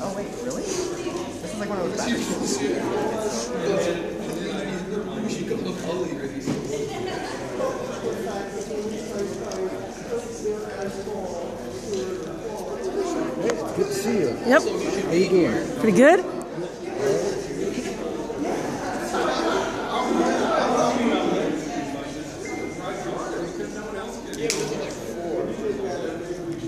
Oh wait, really? This is like one of those batteries. Hey, good to see you. Yep. How you doing? Pretty good?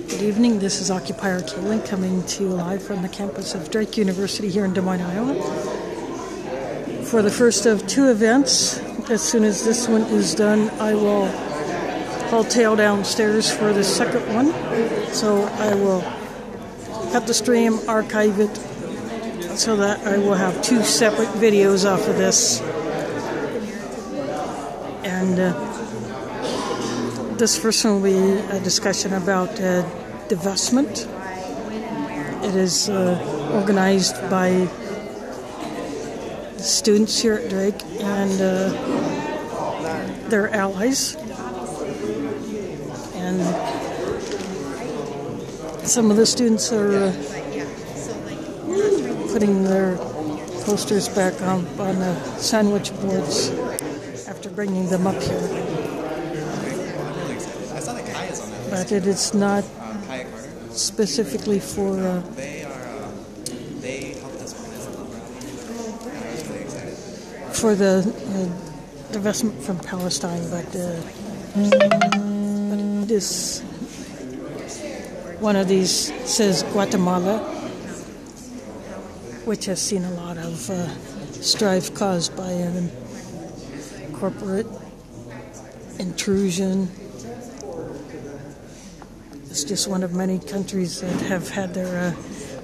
Good evening. This is Occupier Kaylin coming to you live from the campus of Drake University here in Des Moines, Iowa. For the first of two events, as soon as this one is done, I will tail downstairs for the second one. So I will cut the stream, archive it, so that I will have two separate videos off of this. And this first one will be a discussion about divestment. It is organized by students here at Drake and their allies. And some of the students are putting their posters back on the sandwich boards after bringing them up here. But it is not specifically for the divestment from Palestine, but this one of these says Guatemala, which has seen a lot of strife caused by an corporate intrusion. It's just one of many countries that have had their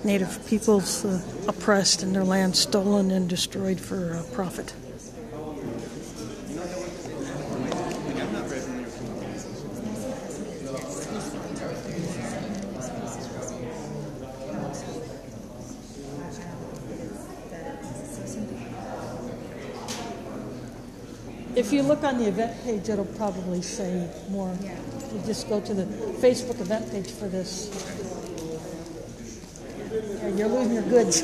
native peoples oppressed and their land stolen and destroyed for profit. If you look on the event page, it'll probably say more. You just go to the Facebook event page for this. Yeah, you're losing your goods.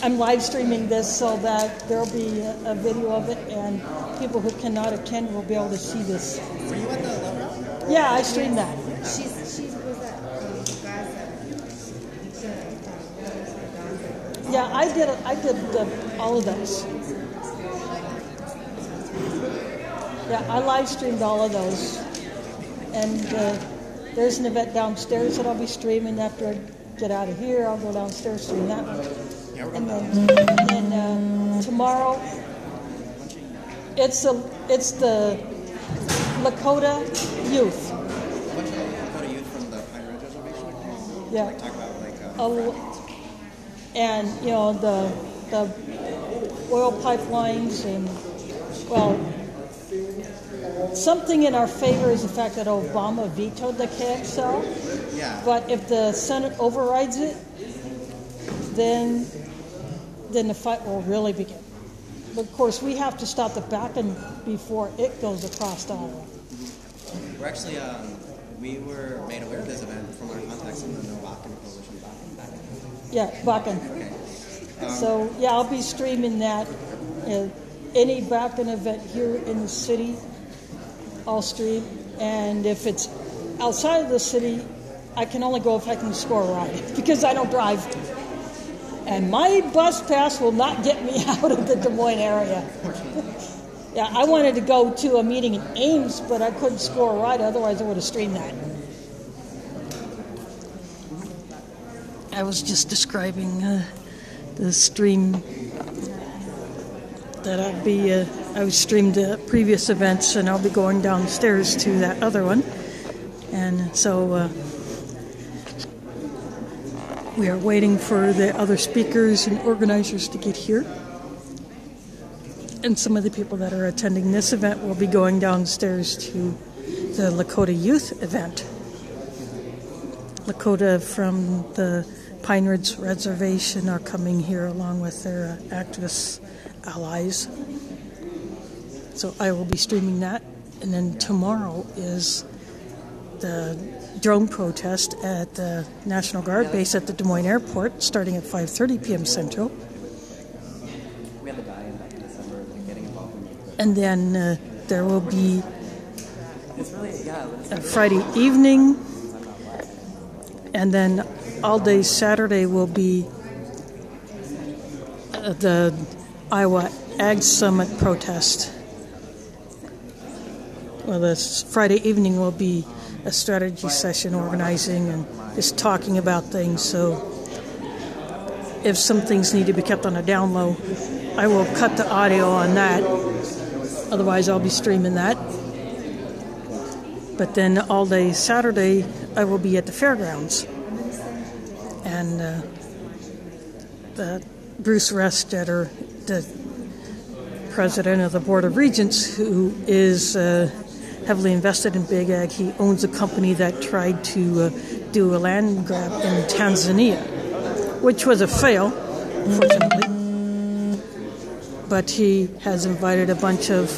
I'm live streaming this so that there'll be a video of it, and people who cannot attend will be able to see this. Were you at the Love Route? Yeah, I streamed that. She was at Gaza. Yeah, I did all of those. Yeah, I live streamed all of those. And there's an event downstairs that I'll be streaming after I get out of here. I'll go downstairs, stream that one. And then tomorrow, it's the Lakota Youth. Lakota Youth from the Pine Ridge Reservation? Yeah. Like talk about And, you know, the oil pipelines and, well, something in our favor is the fact that Obama vetoed the KXL. Yeah. But if the Senate overrides it, then the fight will really begin. But of course, we have to stop the backing before it goes across Iowa. We're actually, we were made aware of this event from our contacts in the No Bakken Coalition. Bakken. Yeah, Bakken. Okay. So, yeah, I'll be streaming that. Any Bakken event here in the city, I'll stream. And if it's outside of the city, I can only go if I can score a ride because I don't drive. And my bus pass will not get me out of the Des Moines area. Yeah, I wanted to go to a meeting in Ames, but I couldn't score a ride. Otherwise, I would have streamed that. I was just describing the stream that I was streamed previous events, and I'll be going downstairs to that other one. And so we are waiting for the other speakers and organizers to get here. And some of the people that are attending this event will be going downstairs to the Lakota Youth event. Lakota from the Pine Ridge Reservation are coming here along with their activist allies. So I will be streaming that. And then tomorrow is the drone protest at the National Guard base at the Des Moines Airport, starting at 5:30 p.m. Central. We had the die-in back in December, like getting involved in it. And then there will be It's really, a Friday evening, and then all day Saturday will be the Iowa Ag Summit protest. Well, this Friday evening will be a strategy session organizing and just talking about things. So if some things need to be kept on a down low, I will cut the audio on that. Otherwise, I'll be streaming that. But then all day Saturday, I will be at the fairgrounds. And the Bruce Restetter, the president of the Board of Regents, who is heavily invested in Big Ag, he owns a company that tried to do a land grab in Tanzania, which was a fail, fortunately. But he has invited a bunch of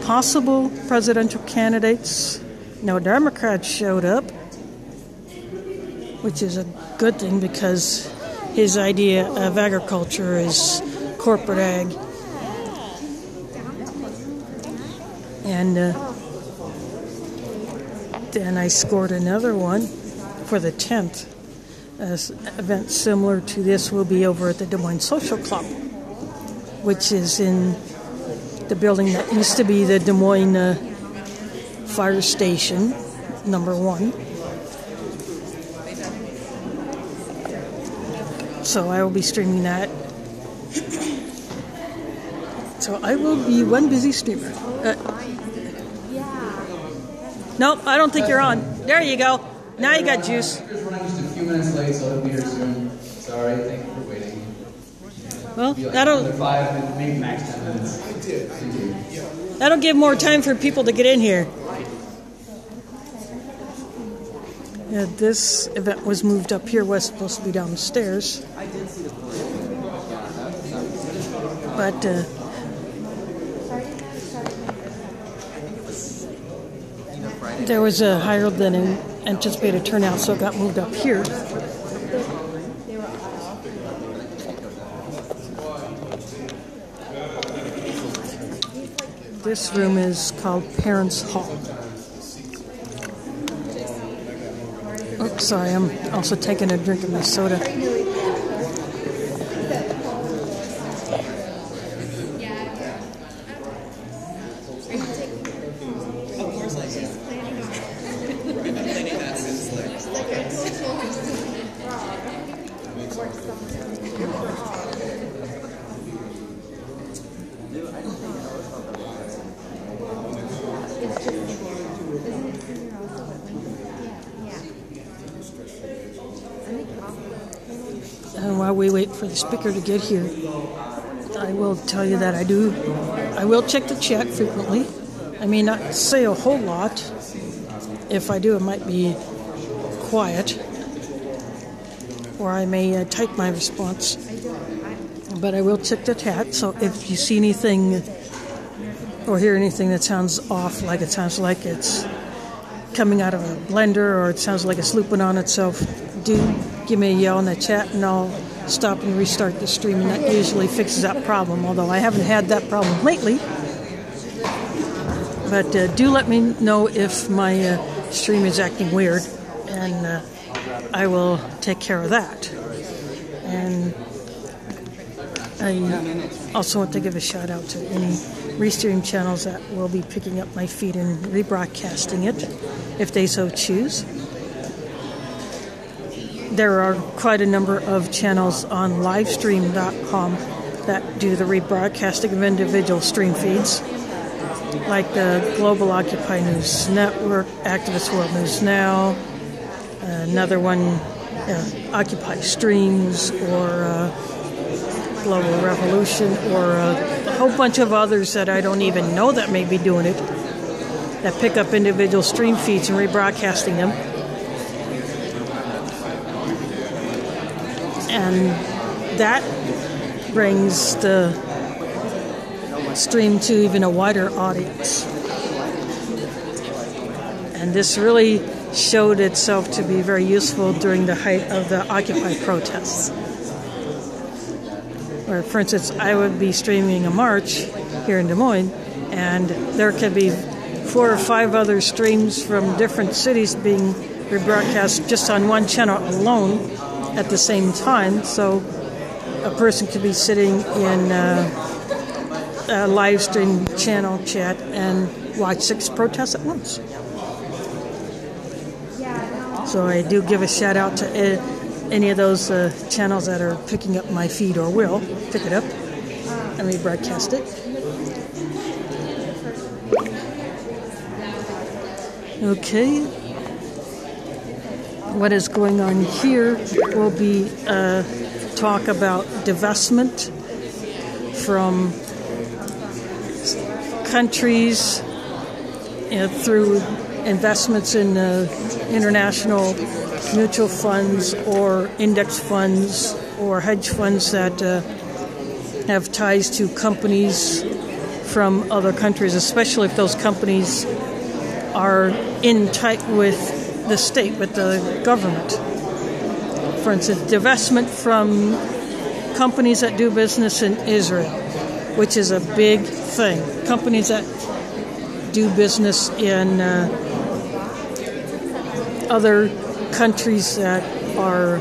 possible presidential candidates. No Democrats showed up, which is a good thing because his idea of agriculture is corporate ag. And then I scored another one for the 10th. An event similar to this will be over at the Des Moines Social Club, which is in the building that used to be the Des Moines Fire Station, number 1. So I will be streaming that. So I will be one busy streamer. Nope, I don't think you're on. There you go. Now you got juice. We're running just a few minutes late, so I'll be here soon. Sorry, thank you for waiting. Well, Be like that'll another 5 minutes, maybe max 10 minutes. that'll give more time for people to get in here. Yeah, this event was moved up here. Was supposed to be downstairs. But there was a higher than anticipated turnout, so it got moved up here. This room is called Parents Hall. Oops, sorry, I'm also taking a drink of my soda. And while we wait for the speaker to get here, I will tell you that I will check the chat frequently. I may not say a whole lot. If I do, it might be quiet, or I may type my response. But I will check the chat, so if you see anything or hear anything that sounds off, like it sounds like it's coming out of a blender or it sounds like it's looping on itself, do give me a yell in the chat and I'll stop and restart the stream, and that usually fixes that problem, although I haven't had that problem lately. But do let me know if my stream is acting weird, and I will take care of that. And I also want to give a shout out to any restream channels that will be picking up my feed and rebroadcasting it, if they so choose. There are quite a number of channels on livestream.com that do the rebroadcasting of individual stream feeds, like the Global Occupy News Network, Activist World News Now, another one, Occupy Streams, or Global Revolution, or a whole bunch of others that I don't even know that may be doing it, that pick up individual stream feeds and rebroadcasting them. And that brings the stream to even a wider audience. And this really showed itself to be very useful during the height of the Occupy protests. Or, for instance, I would be streaming a march here in Des Moines, and there could be 4 or 5 other streams from different cities being rebroadcast just on one channel alone at the same time. So a person could be sitting in a live stream channel chat and watch 6 protests at once. So I do give a shout out to any of those channels that are picking up my feed or will pick it up and rebroadcast it. Okay. What is going on here will be talk about divestment from countries through investments in international mutual funds or index funds or hedge funds that have ties to companies from other countries, especially if those companies are in tight with the state, with the government. For instance, divestment from companies that do business in Israel, which is a big thing. Companies that do business in other countries that are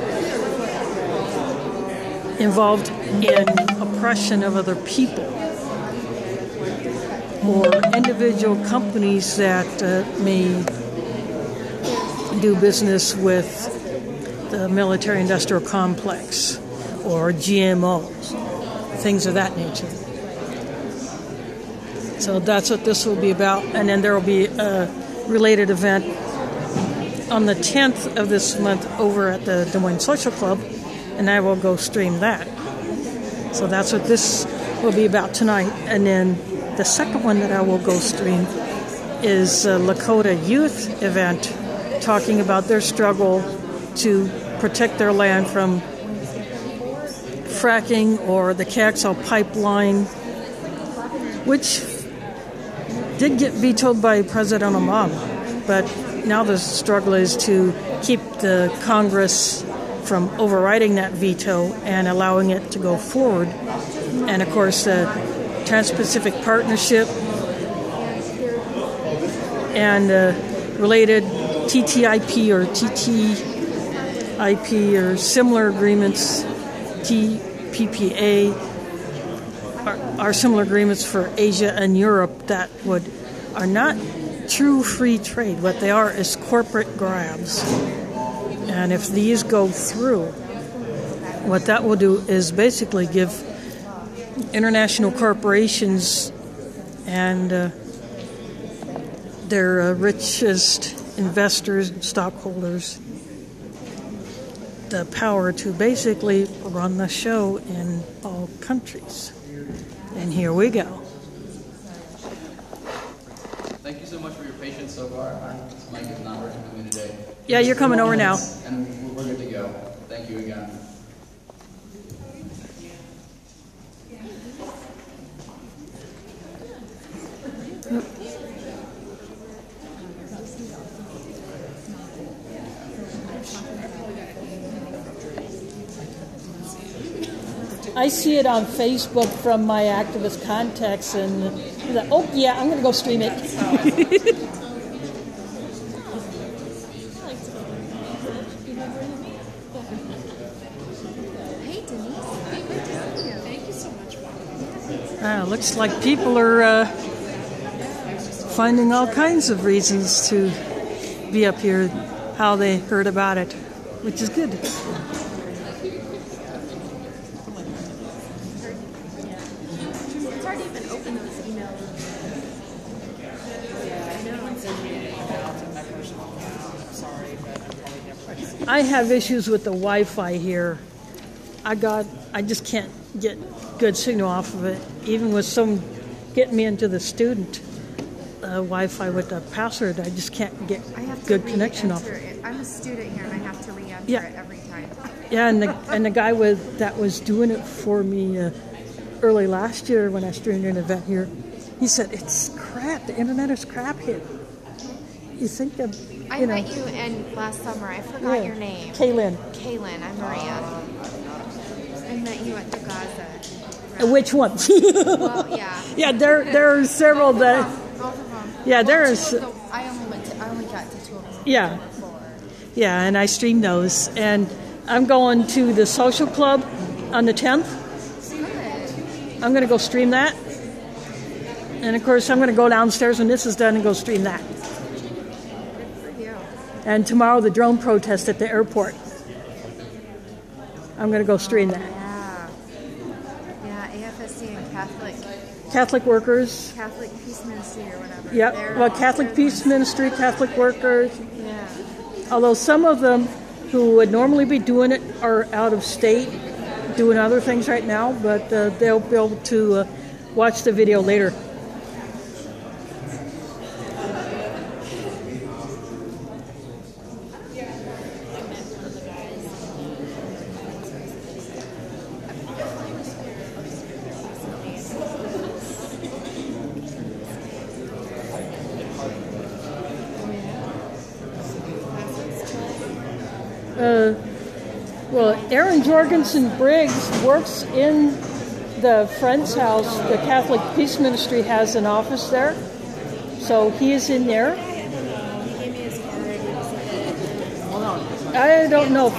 involved in oppression of other people, or individual companies that may do business with the military-industrial complex or GMOs, things of that nature. So that's what this will be about. And then there will be a related event on the 10th of this month over at the Des Moines Social Club, and I will go stream that. So that's what this will be about tonight. And then the second one that I will go stream is a Lakota youth event talking about their struggle to protect their land from fracking or the Caxel pipeline, which did get vetoed by President Obama. But now the struggle is to keep the Congress from overriding that veto and allowing it to go forward. And of course, the Trans-Pacific Partnership and related TTIP or TTIP or similar agreements, TPPA, are similar agreements for Asia and Europe that are not true free trade. What they are is corporate grabs. And if these go through, what that will do is basically give international corporations and their richest investors and stockholders the power to basically run the show in all countries. And here we go. Thank you so much for your patience so far. This mic is not working with me today. Yeah, you're coming over now. And we're good to go. Thank you again. I see it on Facebook from my activist contacts, and like, oh yeah, I'm going to go stream it. Hey Denise, hey, good to see you. Thank you so much. Looks like people are finding all kinds of reasons to be up here, how they heard about it, which is good. It's hard to even open those emails. I have issues with the Wi-Fi here. I just can't get good signal off of it, even with some getting me into the student Wi-Fi with the password. I just can't get good connection off. I'm a student here and I have to re-enter it every time. Yeah, and the guy that was doing it for me early last year when I streamed an event here, he said it's crap. The internet is crap here. You think of, I you know. met you in last summer. I forgot your name. Kaylin. Kaylin. I'm Maria. I met you at the Gaza. Which one? Well, yeah. Yeah, there are several that. Both of them. Yeah, there Well, is. I only got to two of them. Yeah. Before. Yeah, and I stream those. And I'm going to the social club on the 10th. Good. I'm going to go stream that. And of course, I'm going to go downstairs when this is done and go stream that. Good for you. And tomorrow, the drone protest at the airport. I'm going to go stream that. Yeah, AFSC and Catholic workers. Catholic Peace Ministry or whatever. Yep. They're Well, all Catholic good Peace ones. Ministry, Catholic workers. Yeah. Although some of them who would normally be doing it are out of state doing other things right now, but they'll be able to watch the video later. Well, Aaron Jorgensen Briggs works in the Friends House. The Catholic Peace Ministry has an office there, so he is in there. I don't know.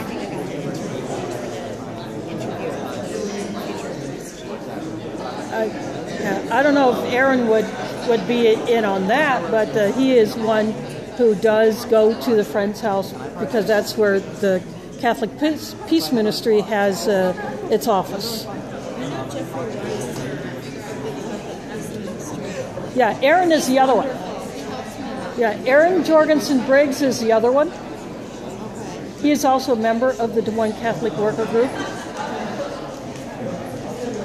I don't know if Aaron would be in on that, but he is one who does go to the Friends House because that's where the Catholic Peace Ministry has its office. Yeah, Aaron is the other one. Yeah, Aaron Jorgensen Briggs is the other one. He is also a member of the Des Moines Catholic Worker Group.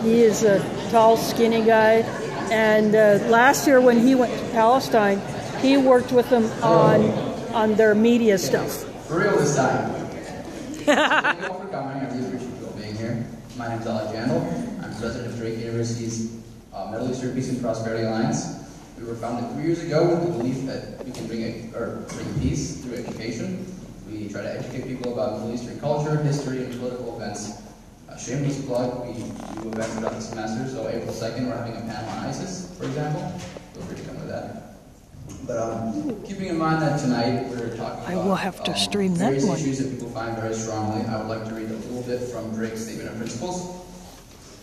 He is a tall, skinny guy. And last year when he went to Palestine, he worked with them on their media stuff. For real this time. Thank you all for coming. I really appreciate you all being here. My name is Alec Jandl. I'm president of Drake University's Middle Eastern Peace and Prosperity Alliance. We were founded 3 years ago with the belief that we can bring peace through education. We try to educate people about Middle Eastern culture, history, and political events. Shameless plug, we do events throughout the semester, so April 2nd we're having a panel on ISIS, for example. Feel free to come to that. But keeping in mind that tonight we're talking about I will have to stream that various one. issues that people find very strongly, I would like to read a little bit from Drake's Statement of Principles.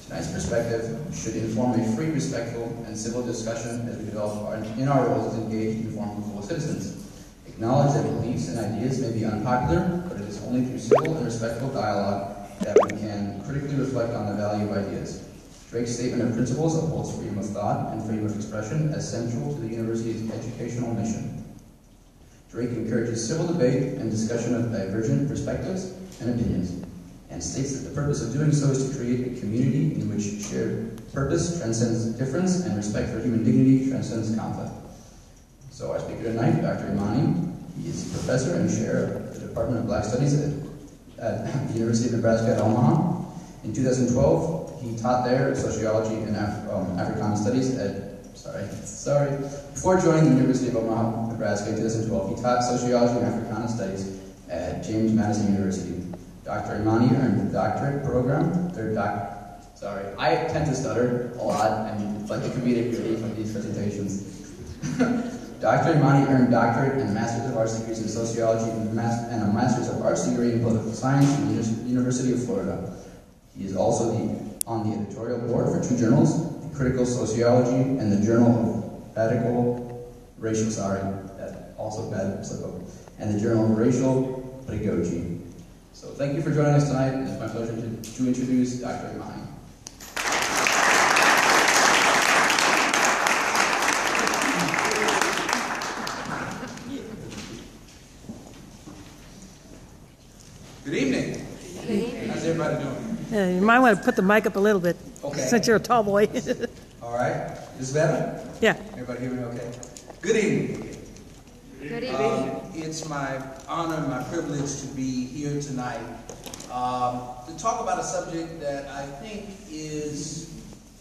Tonight's perspective should inform a free, respectful, and civil discussion as we develop in our roles as engaged, informed, full citizens. Acknowledge that beliefs and ideas may be unpopular, but it is only through civil and respectful dialogue that we can critically reflect on the value of ideas. Drake's Statement of Principles upholds freedom of thought and freedom of expression as central to the university's educational mission. Drake encourages civil debate and discussion of divergent perspectives and opinions, and states that the purpose of doing so is to create a community in which shared purpose transcends difference and respect for human dignity transcends conflict. So our speaker tonight, Dr. Imani, he is professor and chair of the Department of Black Studies at the University of Nebraska at Omaha. In 2012, he taught there sociology and Africana studies at, before joining the University of Omaha, Nebraska in 2012, he taught sociology and Africana studies at James Madison University. Dr. Imani earned the doctorate program, I tend to stutter a lot, and it's like a comedic relief of these presentations. Dr. Imani earned doctorate and Master's of Arts degrees in sociology and a Master's of Arts degree in political science from the University of Florida. He is also on the editorial board for two journals, the Critical Sociology and the Journal of Radical Racial, and the Journal of Racial Pedagogy. So thank you for joining us tonight, and it's my pleasure to introduce Dr. Imani. Good evening. How's everybody doing? You might want to put the mic up a little bit, Okay. since you're a tall boy. All right. Is better? Yeah. Everybody hear me okay? Good evening. Good evening. It's my honor and my privilege to be here tonight to talk about a subject that I think is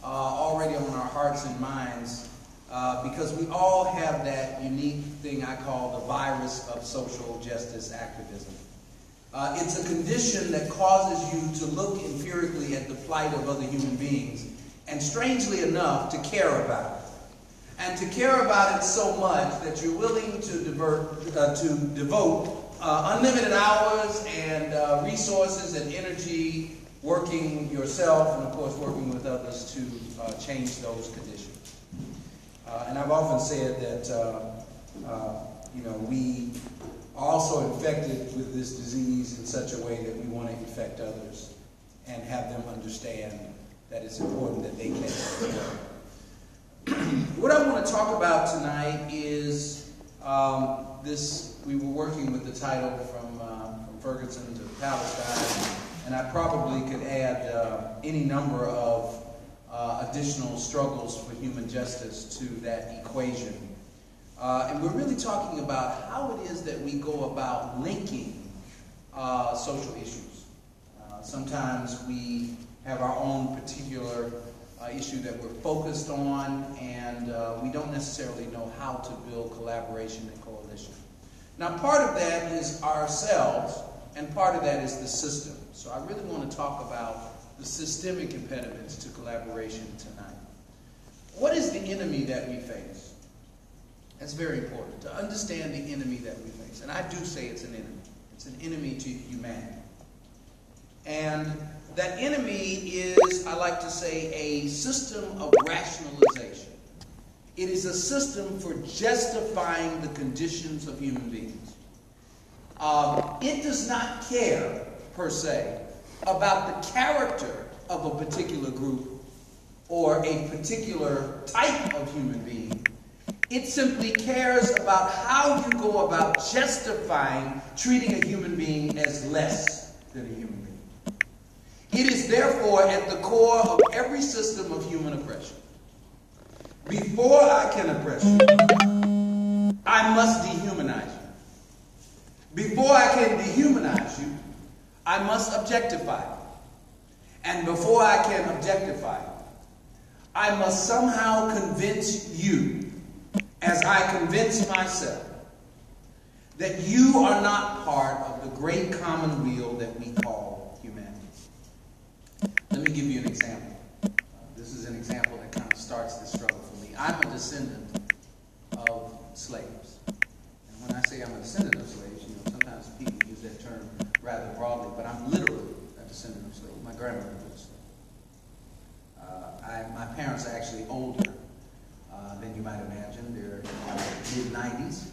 already on our hearts and minds because we all have that unique thing I call the virus of social justice activism. It's a condition that causes you to look empirically at the plight of other human beings, and strangely enough, to care about it. And to care about it so much that you're willing to devote unlimited hours and resources and energy working yourself and, of course, working with others to change those conditions. And I've often said that, we are also infected with this disease in such a way that we want to infect others and have them understand that it's important that they can. What I want to talk about tonight is this. We were working with the title from Ferguson to Palestine, and I probably could add any number of additional struggles for human justice to that equation. And we're really talking about how it is that we go about linking social issues. Sometimes we have our own particular issue that we're focused on, and we don't necessarily know how to build collaboration and coalition. Now, part of that is ourselves, and part of that is the system. So I really want to talk about the systemic impediments to collaboration tonight. What is the enemy that we face? That's very important, to understand the enemy that we face. And I do say it's an enemy. It's an enemy to humanity. And that enemy is, I like to say, a system of rationalization. It is a system for justifying the conditions of human beings. It does not care, per se, about the character of a particular group or a particular type of human being. It simply cares about how you go about justifying treating a human being as less than a human being. It is therefore at the core of every system of human oppression. Before I can oppress you, I must dehumanize you. Before I can dehumanize you, I must objectify you. And before I can objectify you, I must somehow convince you, as I convince myself, that you are not part of the great commonweal that we call humanity. Let me give you an example. This is an example that kind of starts this struggle for me. I'm a descendant of slaves. And when I say I'm a descendant of slaves, sometimes people use that term rather broadly, but I'm literally a descendant of slaves. My grandmother was a slave. My parents are actually older than you might imagine. They're in their mid-90s.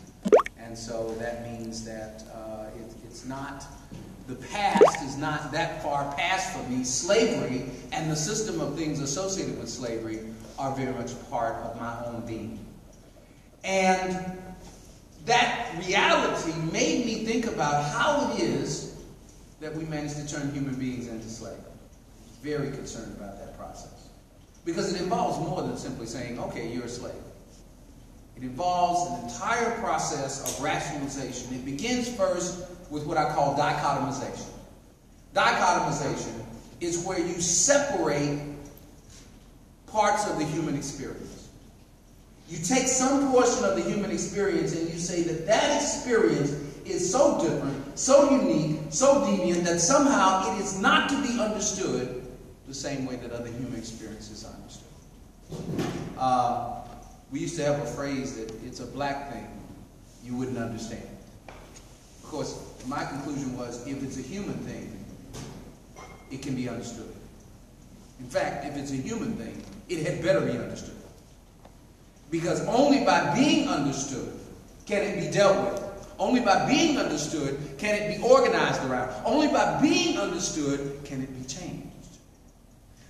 And so that means that it's not, the past is not that far past for me. Slavery and the system of things associated with slavery are very much part of my own being. And that reality made me think about how it is that we managed to turn human beings into slaves. I was very concerned about that process. Because it involves more than simply saying, okay, you're a slave. It involves an entire process of rationalization. It begins first with what I call dichotomization. Dichotomization is where you separate parts of the human experience. You take some portion of the human experience and you say that that experience is so different, so unique, so deviant, that somehow it is not to be understood the same way that other human experiences are understood. We used to have a phrase that it's a black thing you wouldn't understand. Of course, my conclusion was if it's a human thing, it can be understood. In fact, if it's a human thing, it had better be understood. Because only by being understood can it be dealt with. Only by being understood can it be organized around. Only by being understood can it be changed.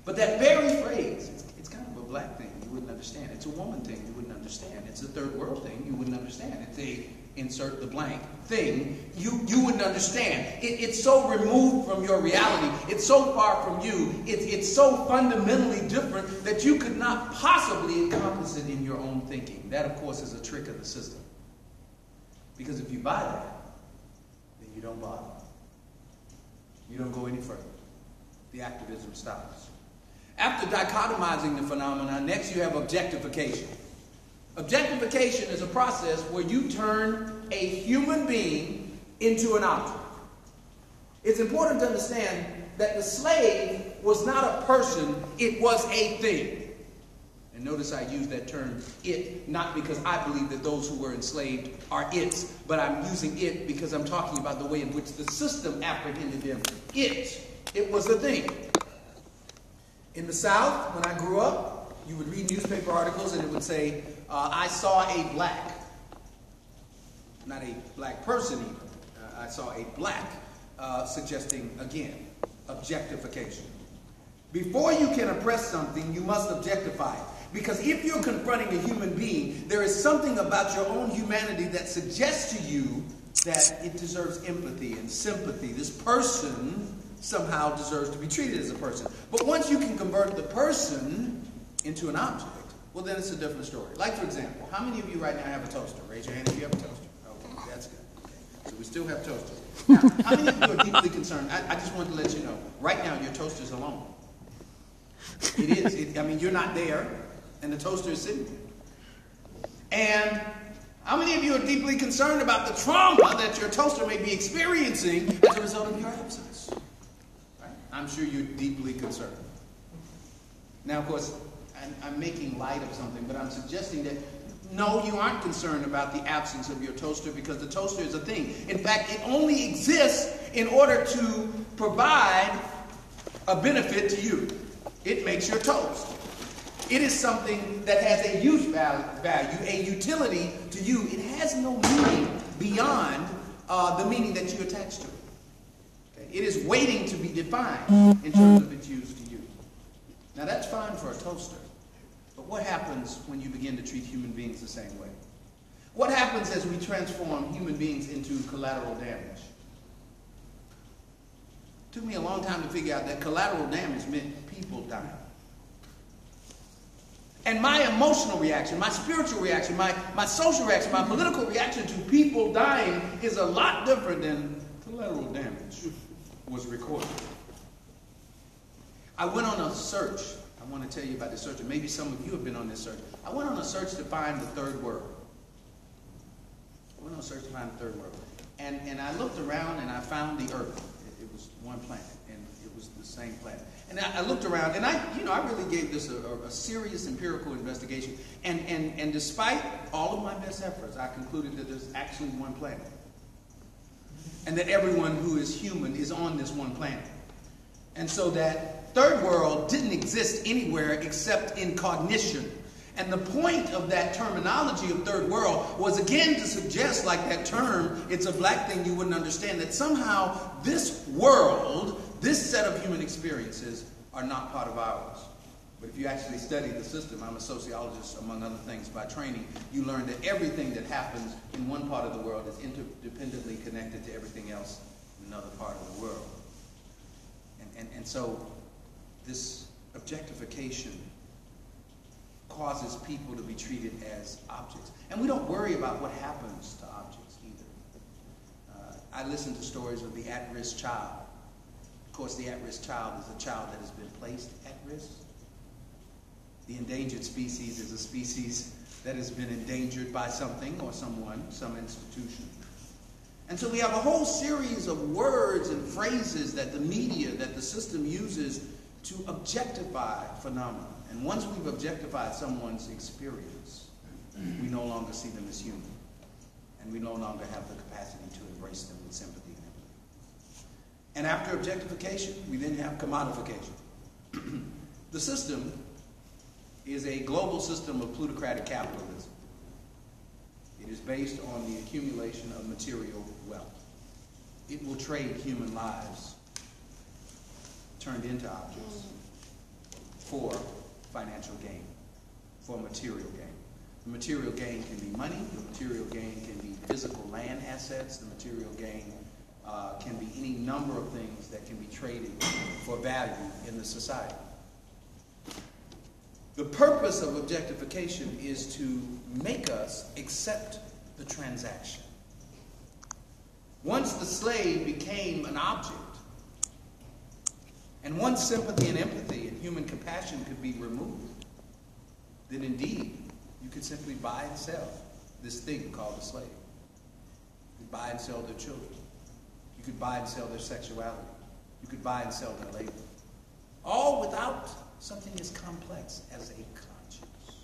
But that very phrase, it's kind of a black thing you wouldn't understand. It's a woman thing you wouldn't understand. It's a third world thing you wouldn't understand. It's a insert the blank thing you wouldn't understand. It's so removed from your reality. It's so far from you. It's so fundamentally different that you could not possibly encompass it in your own thinking. That, of course, is a trick of the system. Because if you buy that, then you don't bother. You don't go any further. The activism stops. After dichotomizing the phenomenon, next you have objectification. Objectification is a process where you turn a human being into an object. It's important to understand that the slave was not a person, it was a thing. And notice I use that term, it, not because I believe that those who were enslaved are its, but I'm using it because I'm talking about the way in which the system apprehended them. It was a thing. In the South, when I grew up, you would read newspaper articles and it would say, I saw a black. Not a black person even. I saw a black, suggesting, again, objectification. Before you can oppress something, you must objectify it. Because if you're confronting a human being, there is something about your own humanity that suggests to you that it deserves empathy and sympathy. This person somehow deserves to be treated as a person. But once you can convert the person into an object, well, then it's a different story. Like, for example, how many of you right now have a toaster? Raise your hand if you have a toaster. Okay, that's good. Okay. So we still have toasters. Now, how many of you are deeply concerned? I just want to let you know, right now your toaster's alone. It is. I mean, you're not there, and the toaster is sitting there. And how many of you are deeply concerned about the trauma that your toaster may be experiencing as a result of your absence? Right? I'm sure you're deeply concerned. Now, of course, I'm making light of something, but I'm suggesting that no, you aren't concerned about the absence of your toaster because the toaster is a thing. In fact, it only exists in order to provide a benefit to you. It makes your toast. It is something that has a use value, a utility to you. It has no meaning beyond the meaning that you attach to it. Okay? It is waiting to be defined in terms of its use to you. Now that's fine for a toaster. But what happens when you begin to treat human beings the same way? What happens as we transform human beings into collateral damage? It took me a long time to figure out that collateral damage meant people dying. And my emotional reaction, my spiritual reaction, my social reaction, my political reaction to people dying is a lot different than collateral damage was recorded. I went on a search. I want to tell you about this search, and maybe some of you have been on this search. I went on a search to find the third world. And I looked around and I found the earth. It was one planet, and it was the same planet. And I looked around, and I really gave this a serious empirical investigation. And despite all of my best efforts, I concluded that there's actually one planet. And that everyone who is human is on this one planet. And so that third world didn't exist anywhere except in cognition. And the point of that terminology of third world was again to suggest, like that term, it's a black thing you wouldn't understand, that somehow this world, this set of human experiences are not part of ours. But if you actually study the system, I'm a sociologist among other things by training, you learn that everything that happens in one part of the world is interdependently connected to everything else in another part of the world. And so this objectification causes people to be treated as objects. And we don't worry about what happens to objects either. I listen to stories of the at-risk child. Of course, the at-risk child is a child that has been placed at risk. The endangered species is a species that has been endangered by something or someone, some institution. And so we have a whole series of words and phrases that the media, that the system uses to objectify phenomena. And once we've objectified someone's experience, we no longer see them as human. And we no longer have the capacity to embrace them with sympathy and empathy. And after objectification, we then have commodification. The system is a global system of plutocratic capitalism. It is based on the accumulation of material wealth. It will trade human lives turned into objects for financial gain, for material gain. The material gain can be money, the material gain can be physical land assets, the material gain can be any number of things that can be traded for value in the society. The purpose of objectification is to make us accept the transaction. Once the slave became an object, and once sympathy and empathy and human compassion could be removed, then indeed You could simply buy and sell this thing called a slave. You could buy and sell their children. You could buy and sell their sexuality. You could buy and sell their labor. All without something as complex as a conscience.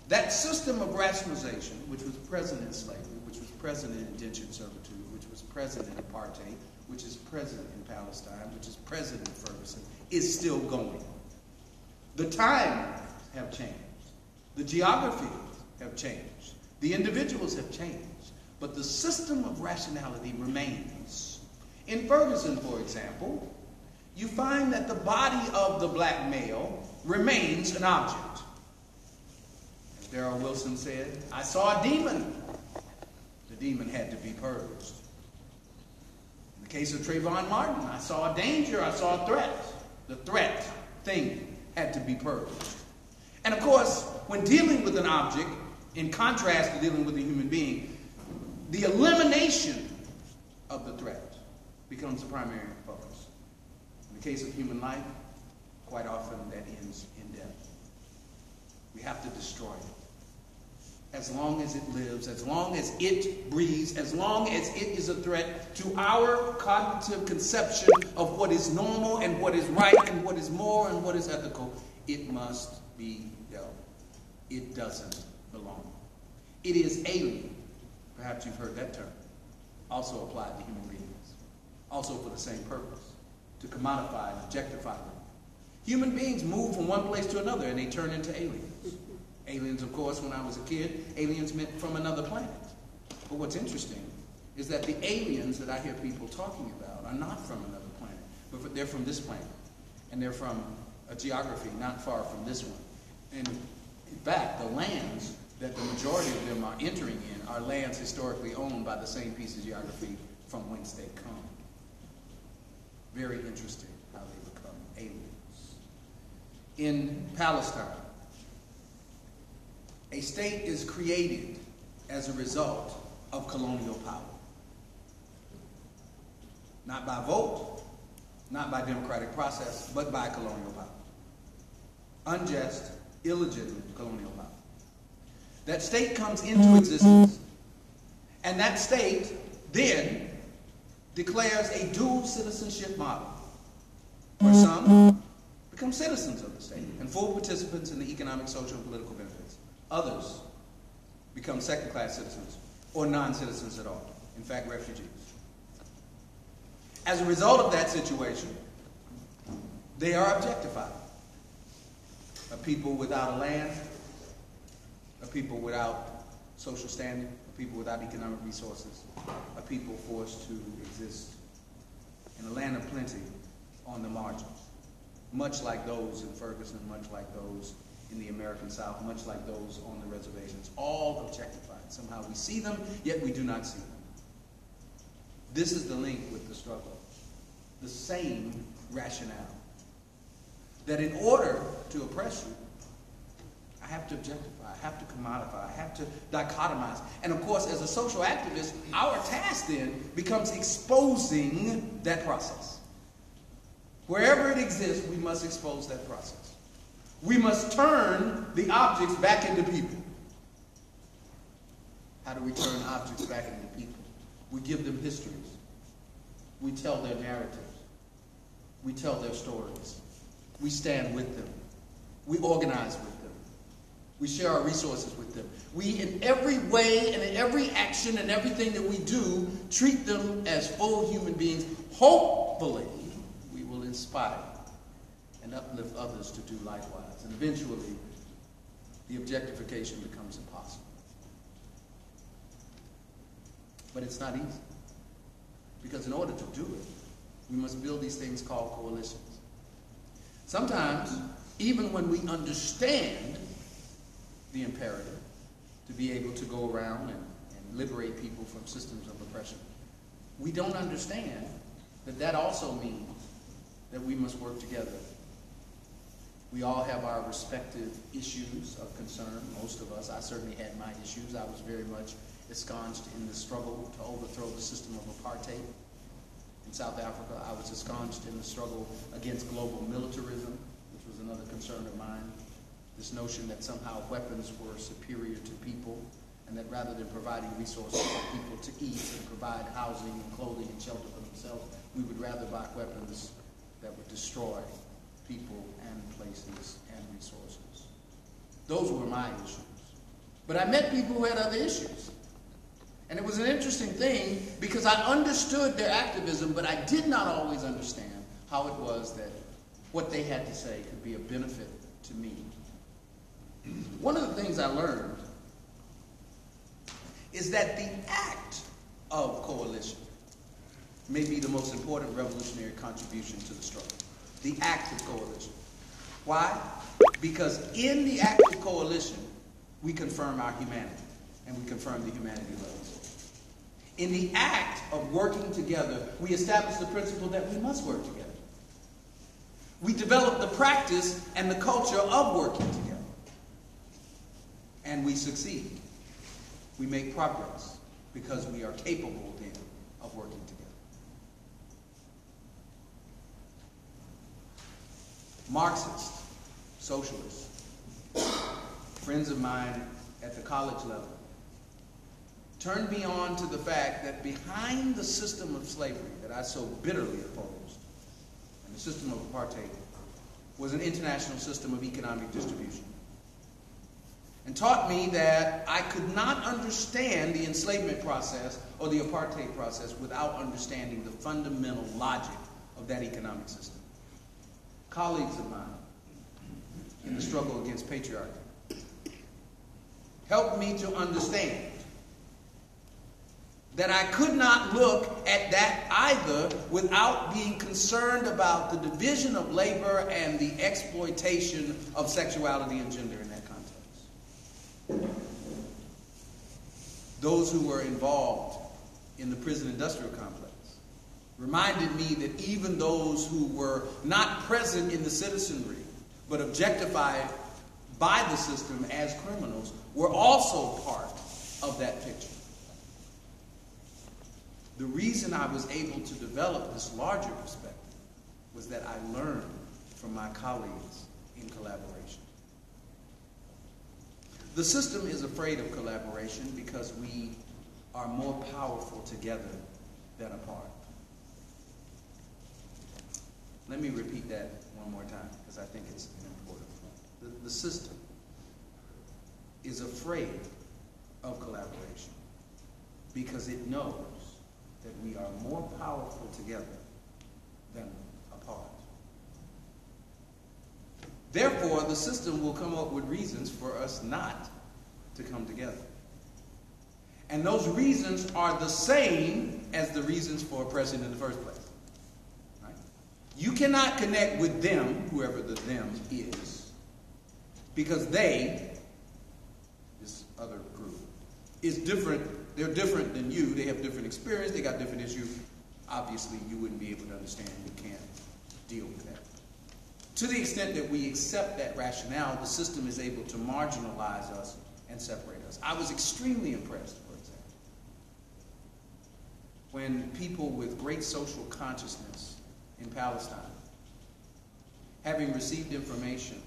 That system of rationalization, which was present in slavery, which was present in indentured servitude, which was present in apartheid, which is present in Palestine, which is present in Ferguson, is still going. The times have changed. The geographies have changed. The individuals have changed. But the system of rationality remains. In Ferguson, for example, you find that the body of the black male remains an object. As Darrell Wilson said, I saw a demon. The demon had to be purged. In the case of Trayvon Martin, I saw a danger, I saw a threat. The threat thing had to be purged. And of course, when dealing with an object, in contrast to dealing with a human being, the elimination of the threat becomes the primary focus. In the case of human life, quite often that ends in death. We have to destroy it. As long as it lives, as long as it breathes, as long as it is a threat to our cognitive conception of what is normal and what is right and what is moral and what is ethical, it must be dealt. It doesn't belong. It is alien. Perhaps you've heard that term. Also applied to human beings. Also for the same purpose. To commodify and objectify them. Human beings move from one place to another and they turn into aliens. Aliens, of course, when I was a kid, aliens meant from another planet. But what's interesting is that the aliens that I hear people talking about are not from another planet, but they're from this planet. And they're from a geography not far from this one. And in fact, the lands that the majority of them are entering in are lands historically owned by the same piece of geography from whence they come. Very interesting how they become aliens. In Palestine, a state is created as a result of colonial power. Not by vote, not by democratic process, but by colonial power. Unjust, illegitimate colonial power. That state comes into existence, and that state then declares a dual citizenship model, where some become citizens of the state and full participants in the economic, social, and political benefits. Others become second-class citizens or non-citizens at all, in fact, refugees. As a result of that situation, they are objectified. A people without a land, a people without social standing, a people without economic resources, a people forced to exist in a land of plenty on the margins, much like those in Ferguson, much like those in the American South, much like those on the reservations, all objectified. Somehow we see them, yet we do not see them. This is the link with the struggle. The same rationale. That in order to oppress you, I have to objectify, I have to commodify, I have to dichotomize. And of course, as a social activist, our task then becomes exposing that process. Wherever it exists, we must expose that process. We must turn the objects back into people. How do we turn objects back into people? We give them histories. We tell their narratives. We tell their stories. We stand with them. We organize with them. We share our resources with them. We, in every way and in every action and everything that we do, treat them as full human beings. Hopefully, we will inspire and uplift others to do likewise. And eventually, the objectification becomes impossible. But it's not easy. Because in order to do it, we must build these things called coalitions. Sometimes, even when we understand the imperative to be able to go around and liberate people from systems of oppression, we don't understand that that also means that we must work together. We all have our respective issues of concern. Most of us, I certainly had my issues. I was very much ensconced in the struggle to overthrow the system of apartheid. In South Africa, I was ensconced in the struggle against global militarism, which was another concern of mine. This notion that somehow weapons were superior to people, and that rather than providing resources for people to eat and provide housing and clothing and shelter for themselves, we would rather buy weapons that would destroy people and places and resources. Those were my issues. But I met people who had other issues. And it was an interesting thing because I understood their activism, but I did not always understand how it was that what they had to say could be a benefit to me. One of the things I learned is that the act of coalition may be the most important revolutionary contribution to the struggle. The act of coalition. Why? Because in the act of coalition, we confirm our humanity, and we confirm the humanity of others. In the act of working together, we establish the principle that we must work together. We develop the practice and the culture of working together. And we succeed. We make progress because we are capable then of working together. Marxists, socialists, friends of mine at the college level, turned me on to the fact that behind the system of slavery that I so bitterly opposed, and the system of apartheid, was an international system of economic distribution. And taught me that I could not understand the enslavement process or the apartheid process without understanding the fundamental logic of that economic system. Colleagues of mine in the struggle against patriarchy helped me to understand that I could not look at that either without being concerned about the division of labor and the exploitation of sexuality and gender in that context. Those who were involved in the prison industrial complex reminded me that even those who were not present in the citizenry but objectified by the system as criminals were also part of that picture. The reason I was able to develop this larger perspective was that I learned from my colleagues in collaboration. The system is afraid of collaboration because we are more powerful together than apart. Let me repeat that one more time because I think it's an important point. The system is afraid of collaboration because it knows that we are more powerful together than apart. Therefore, the system will come up with reasons for us not to come together. And those reasons are the same as the reasons for oppression in the first place. Right? You cannot connect with them, whoever the them is, because they, this other group, is different. They're different than you. They have different experience. They got different issues. Obviously, you wouldn't be able to understand. You can't deal with that. To the extent that we accept that rationale, the system is able to marginalize us and separate us. I was extremely impressed, for example, when people with great social consciousness in Palestine, having received information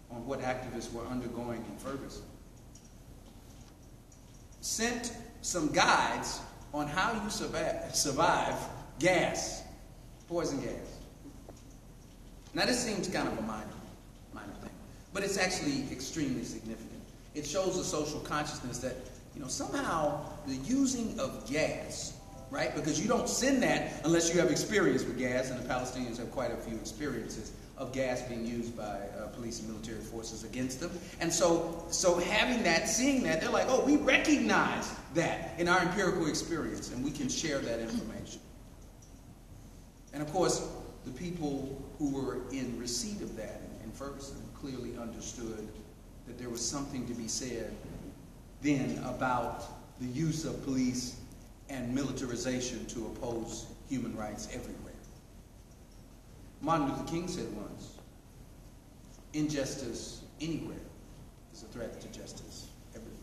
on what activists were undergoing in Ferguson, sent some guides on how you survive gas, poison gas. Now this seems kind of a minor thing, but it's actually extremely significant. It shows a social consciousness that, somehow the using of gas, right? Because you don't send that unless you have experience with gas, and the Palestinians have quite a few experiences of gas being used by police and military forces against them. And so having that, seeing that, they're like, oh, we recognize that in our empirical experience, and we can share that information. And of course, the people who were in receipt of that in Ferguson clearly understood that there was something to be said then about the use of police and militarization to oppose human rights everywhere. Martin Luther King said once, injustice anywhere is a threat to justice everywhere.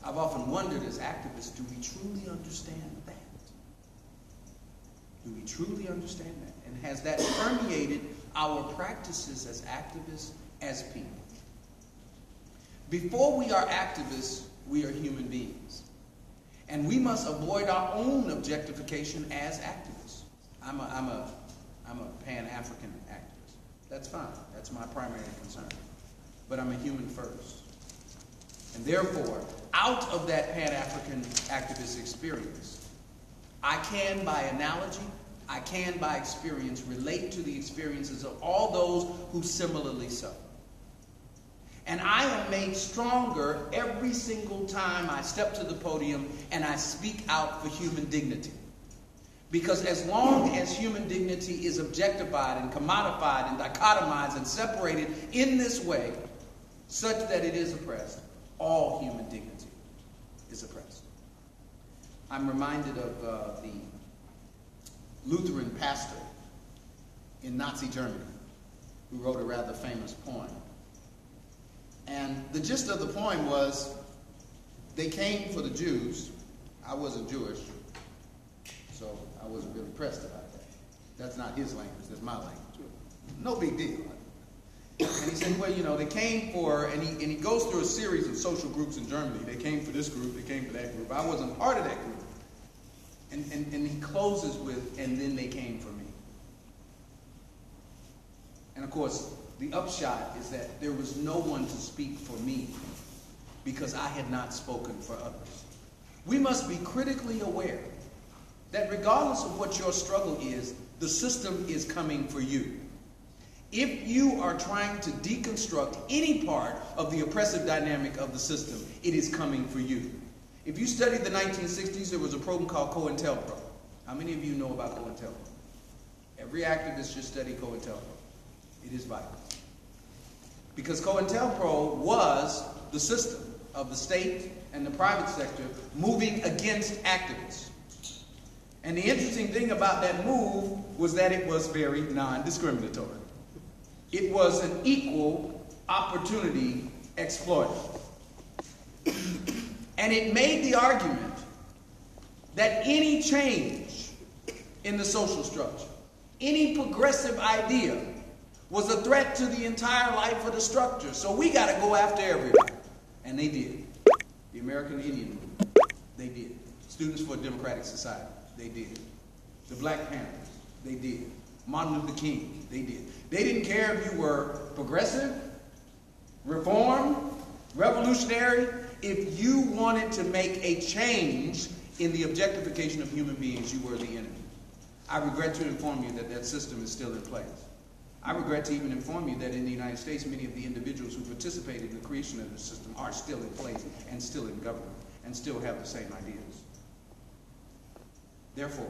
I've often wondered as activists, do we truly understand that? Do we truly understand that? And has that permeated our practices as activists, as people? Before we are activists, we are human beings. And we must avoid our own objectification as activists. I'm a Pan-African activist. That's fine. That's my primary concern. But I'm a human first. And therefore, out of that Pan-African activist experience, I can, by analogy, I can, by experience, relate to the experiences of all those who similarly suffer. And I am made stronger every single time I step to the podium and I speak out for human dignity. Because as long as human dignity is objectified and commodified and dichotomized and separated in this way, such that it is oppressed, all human dignity is oppressed. I'm reminded of the Lutheran pastor in Nazi Germany who wrote a rather famous poem. And the gist of the poem was, they came for the Jews. I wasn't Jewish, so I wasn't really pressed about that. That's not his language, that's my language. No big deal. And he said, well, you know, they came for, and he goes through a series of social groups in Germany. They came for this group, they came for that group. I wasn't part of that group. And he closes with, and then they came for me. And of course, the upshot is that there was no one to speak for me because I had not spoken for others. We must be critically aware that regardless of what your struggle is, the system is coming for you. If you are trying to deconstruct any part of the oppressive dynamic of the system, it is coming for you. If you studied the 1960s, there was a program called COINTELPRO. How many of you know about COINTELPRO? Every activist should study COINTELPRO. It is vital. Because COINTELPRO was the system of the state and the private sector moving against activists. And the interesting thing about that move was that it was very non-discriminatory. It was an equal opportunity exploiter. And it made the argument that any change in the social structure, any progressive idea, was a threat to the entire life of the structure. So we got to go after everybody. And they did. The American Indian Movement, they did. Students for a Democratic Society, they did. The Black Panthers, they did. Martin Luther King, they did. They didn't care if you were progressive, reform, revolutionary. If you wanted to make a change in the objectification of human beings, you were the enemy. I regret to inform you that that system is still in place. I regret to even inform you that in the United States, many of the individuals who participated in the creation of the system are still in place and still in government and still have the same ideas. Therefore,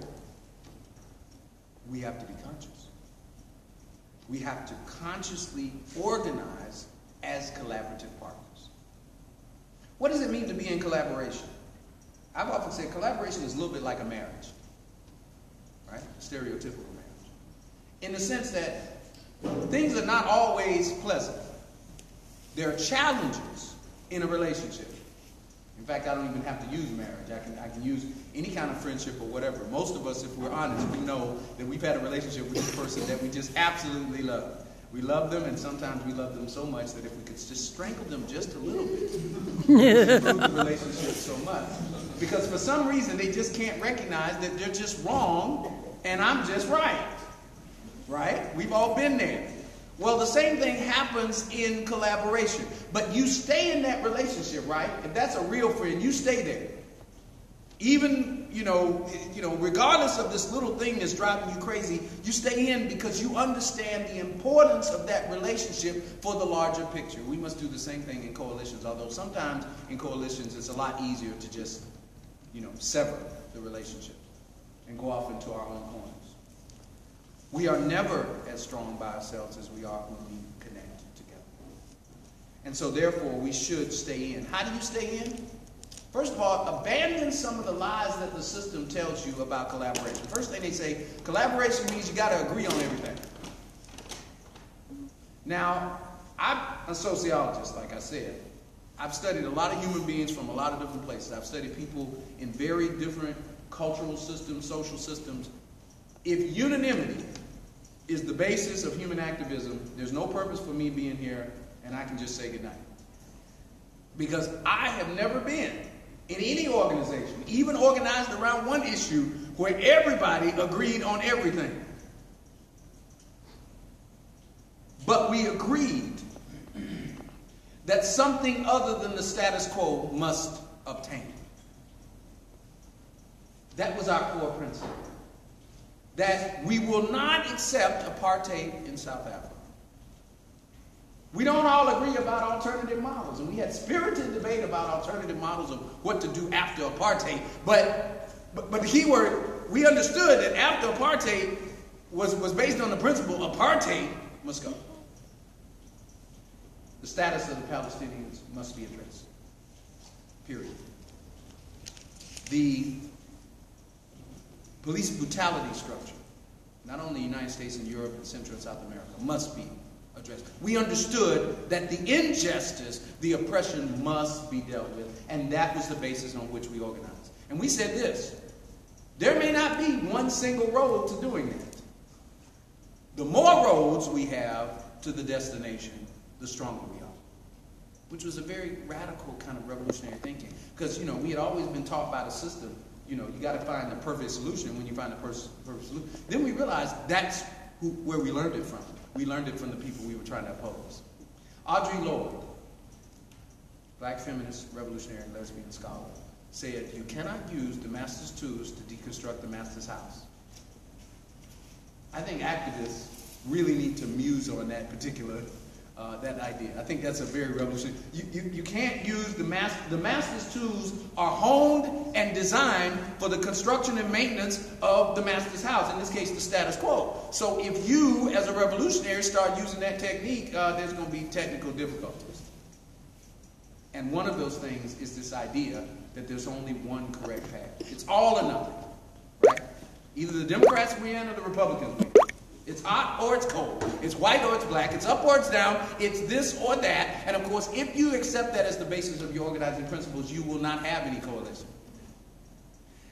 we have to be conscious. We have to consciously organize as collaborative partners. What does it mean to be in collaboration? I've often said collaboration is a little bit like a marriage, right? A stereotypical marriage. In the sense that things are not always pleasant. There are challenges in a relationship. In fact, I don't even have to use marriage. I can use any kind of friendship or whatever. Most of us, if we're honest, we know that we've had a relationship with this person that we just absolutely love. We love them, and sometimes we love them so much that if we could just strangle them just a little bit, we would improve the relationship so much. Because for some reason, they just can't recognize that they're just wrong, and I'm just right. Right? We've all been there. Well, the same thing happens in collaboration. But you stay in that relationship, right? If that's a real friend, you stay there. Even, regardless of this little thing that's driving you crazy, you stay in because you understand the importance of that relationship for the larger picture. We must do the same thing in coalitions, although sometimes in coalitions it's a lot easier to just, sever the relationship and go off into our own corners. We are never as strong by ourselves as we are when we connect together. And so therefore we should stay in. How do you stay in? First of all, abandon some of the lies that the system tells you about collaboration. First thing they say, collaboration means you got to agree on everything. Now, I'm a sociologist, like I said. I've studied a lot of human beings from a lot of different places. I've studied people in very different cultural systems, social systems. If unanimity is the basis of human activism, there's no purpose for me being here, and I can just say goodnight. Because I have never been in any organization, even organized around one issue, where everybody agreed on everything. But we agreed that something other than the status quo must obtain. That was our core principle. That we will not accept apartheid in South Africa. We don't all agree about alternative models, and we had spirited debate about alternative models of what to do after apartheid. But the key word, we understood that after apartheid was based on the principle apartheid must go. The status of the Palestinians must be addressed. Period. The police brutality structure, not only in the United States and Europe and Central and South America, must be addressed. We understood that the injustice, the oppression must be dealt with, and that was the basis on which we organized. And we said this: there may not be one single road to doing that. The more roads we have to the destination, the stronger we are. Which was a very radical kind of revolutionary thinking. Because, we had always been taught by the system, you got to find the perfect solution when you find the perfect solution. Then we realized that's where we learned it from. We learned it from the people we were trying to oppose. Audre Lorde, black feminist, revolutionary, lesbian scholar, said, you cannot use the master's tools to deconstruct the master's house. I think activists really need to muse on that particular that idea. I think that's a very revolutionary. You can't use the master's tools are honed and designed for the construction and maintenance of the master's house, in this case the status quo. So if you as a revolutionary start using that technique, there's going to be technical difficulties. And one of those things is this idea that there's only one correct path. It's all or nothing, right? Either the Democrats win or the Republicans win. It's hot or it's cold. It's white or it's black. It's up or it's down. It's this or that. And of course, if you accept that as the basis of your organizing principles, you will not have any coalition.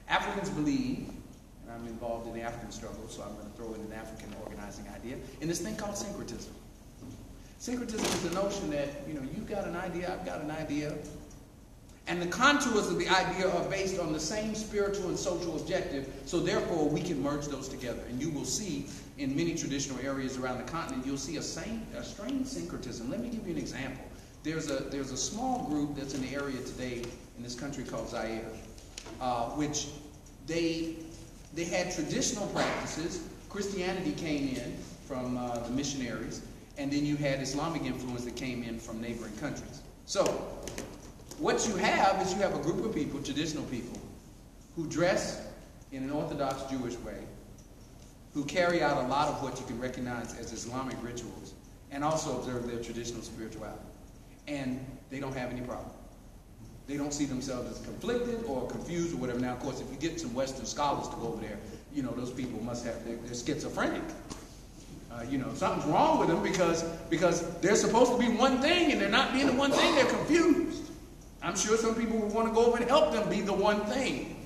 Africans believe, and I'm involved in the African struggle, so I'm going to throw in an African organizing idea, in this thing called syncretism. Syncretism is the notion that, you've got an idea, I've got an idea, and the contours of the idea are based on the same spiritual and social objective, so therefore we can merge those together. And you will see in many traditional areas around the continent, you'll see a strange syncretism. Let me give you an example. There's a small group that's in the area today in this country called Zaire, which they had traditional practices. Christianity came in from the missionaries, and then you had Islamic influence that came in from neighboring countries. So what you have is you have a group of people, traditional people, who dress in an Orthodox Jewish way, who carry out a lot of what you can recognize as Islamic rituals, and also observe their traditional spirituality. And they don't have any problem. They don't see themselves as conflicted or confused or whatever. Now, of course, if you get some Western scholars to go over there, those people must have, they're schizophrenic. Something's wrong with them because they're supposed to be one thing and they're not being the one thing, they're confused. I'm sure some people would want to go over and help them be the one thing.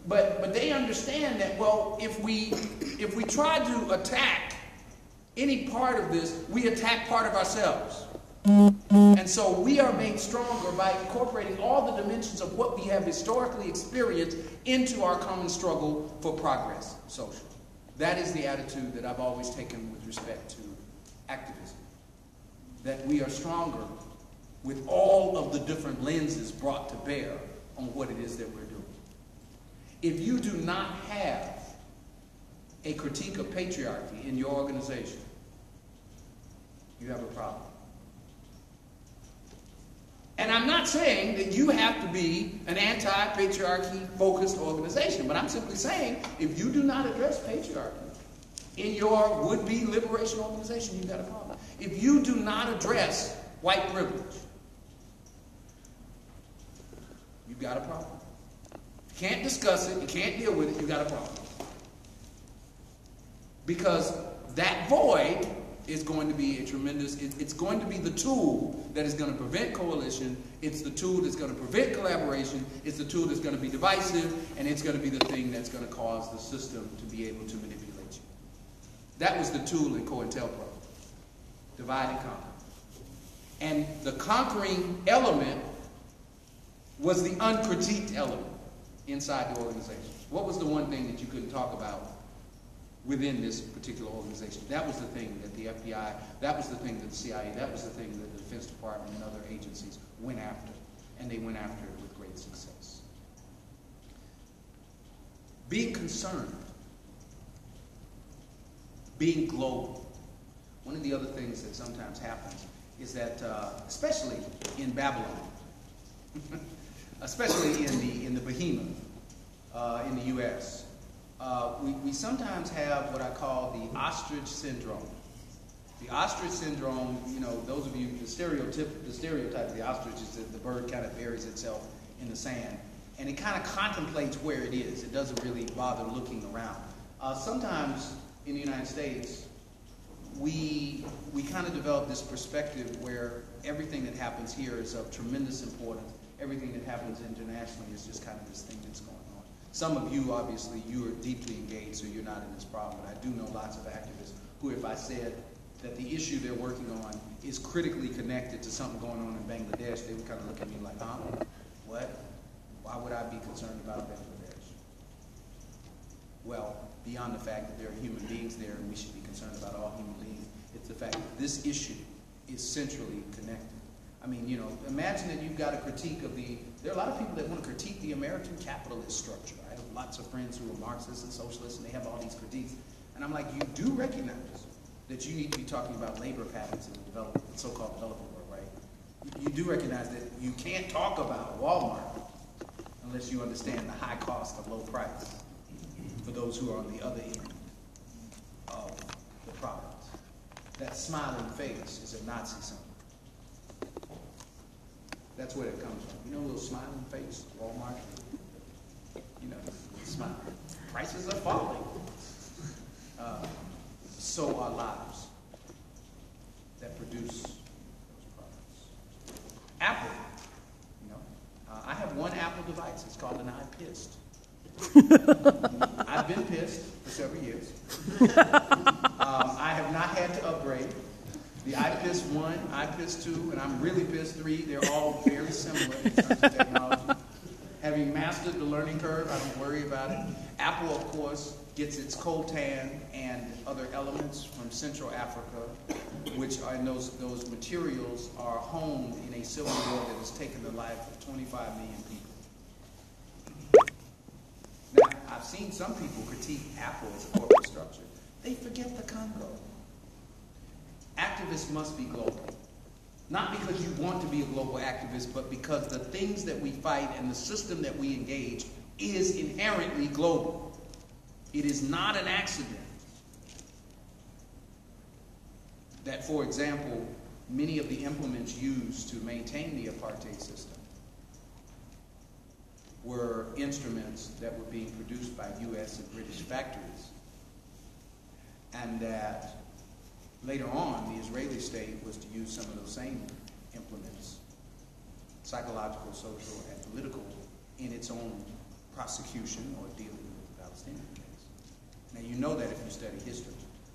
But they understand that, well, if we try to attack any part of this, we attack part of ourselves. And so we are made stronger by incorporating all the dimensions of what we have historically experienced into our common struggle for progress socially. That is the attitude that I've always taken with respect to activism. That we are stronger with all of the different lenses brought to bear on what it is that we're doing. If you do not have a critique of patriarchy in your organization, you have a problem. And I'm not saying that you have to be an anti-patriarchy focused organization, but I'm simply saying if you do not address patriarchy in your would-be liberation organization, you've got a problem. If you do not address white privilege, you've got a problem. You can't discuss it, you can't deal with it, you've got a problem. Because that void is going to be a tremendous, it's going to be the tool that is going to prevent coalition, it's the tool that's going to prevent collaboration, it's the tool that's going to be divisive, and it's going to be the thing that's going to cause the system to be able to manipulate you. That was the tool in COINTELPRO. Divide and conquer. And the conquering element was the uncritiqued element inside the organization. What was the one thing that you couldn't talk about within this particular organization? That was the thing that the FBI, that was the thing that the CIA, that was the thing that the Defense Department and other agencies went after. And they went after it with great success. Being concerned, being global. One of the other things that sometimes happens is that, especially in Babylon, especially in the behemoth, in the U.S., we sometimes have what I call the ostrich syndrome. The ostrich syndrome, you know, those of you, the stereotype of the ostrich is that the bird kind of buries itself in the sand, and it kind of contemplates where it is. It doesn't really bother looking around. Sometimes in the United States, we kind of develop this perspective where everything that happens here is of tremendous importance. Everything that happens internationally is just kind of this thing that's going on. Some of you, obviously, you are deeply engaged, so you're not in this problem. But I do know lots of activists who, if I said that the issue they're working on is critically connected to something going on in Bangladesh, they would kind of look at me like, huh? What? Why would I be concerned about Bangladesh? Well, beyond the fact that there are human beings there and we should be concerned about all human beings, it's the fact that this issue is centrally connected. I mean, you know, imagine that you've got a critique of there are a lot of people that want to critique the American capitalist structure. I have lots of friends who are Marxists and socialists, and they have all these critiques. And I'm like, you do recognize that you need to be talking about labor patterns in the so-called developing world, right? You do recognize that you can't talk about Walmart unless you understand the high cost of low price for those who are on the other end of the product. That smiling face is a Nazi symbol. That's where it comes from. You know, a little smiling face, Walmart. You know, smile. Prices are falling. So are lives that produce those products. Apple. You know, I have one Apple device. It's called an iPissed. I've been pissed for several years. I have not had to upgrade. The iPissed 1, iPissed 2, and I'm really pissed 3. They're all very similar in terms of technology. Having mastered the learning curve, I don't worry about it. Apple, of course, gets its coltan and other elements from Central Africa, which are those materials are honed in a civil war that has taken the life of 25 million people. Now, I've seen some people critique Apple as a corporate structure. They forget the Congo. Activists must be global. Not because you want to be a global activist, but because the things that we fight and the system that we engage is inherently global. It is not an accident that, for example, many of the implements used to maintain the apartheid system were instruments that were being produced by U.S. and British factories, and that later on, the Israeli state was to use some of those same implements, psychological, social, and political, in its own prosecution or dealing with the Palestinian case. Now, you know that if you study history,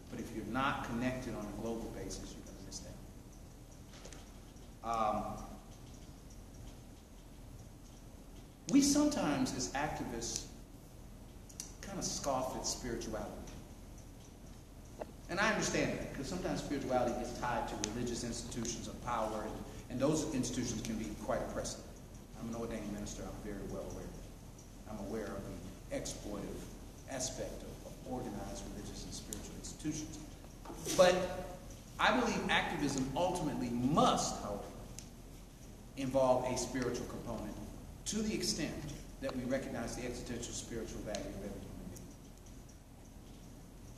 but if you're not connected on a global basis, you're going to miss that. We sometimes, as activists, kind of scoff at spirituality. And I understand that, because sometimes spirituality gets tied to religious institutions of power, and those institutions can be quite oppressive. I'm an ordained minister. I'm very well aware of it. I'm aware of the exploitive aspect of organized religious and spiritual institutions. But I believe activism ultimately must, however, involve a spiritual component to the extent that we recognize the existential spiritual value of every human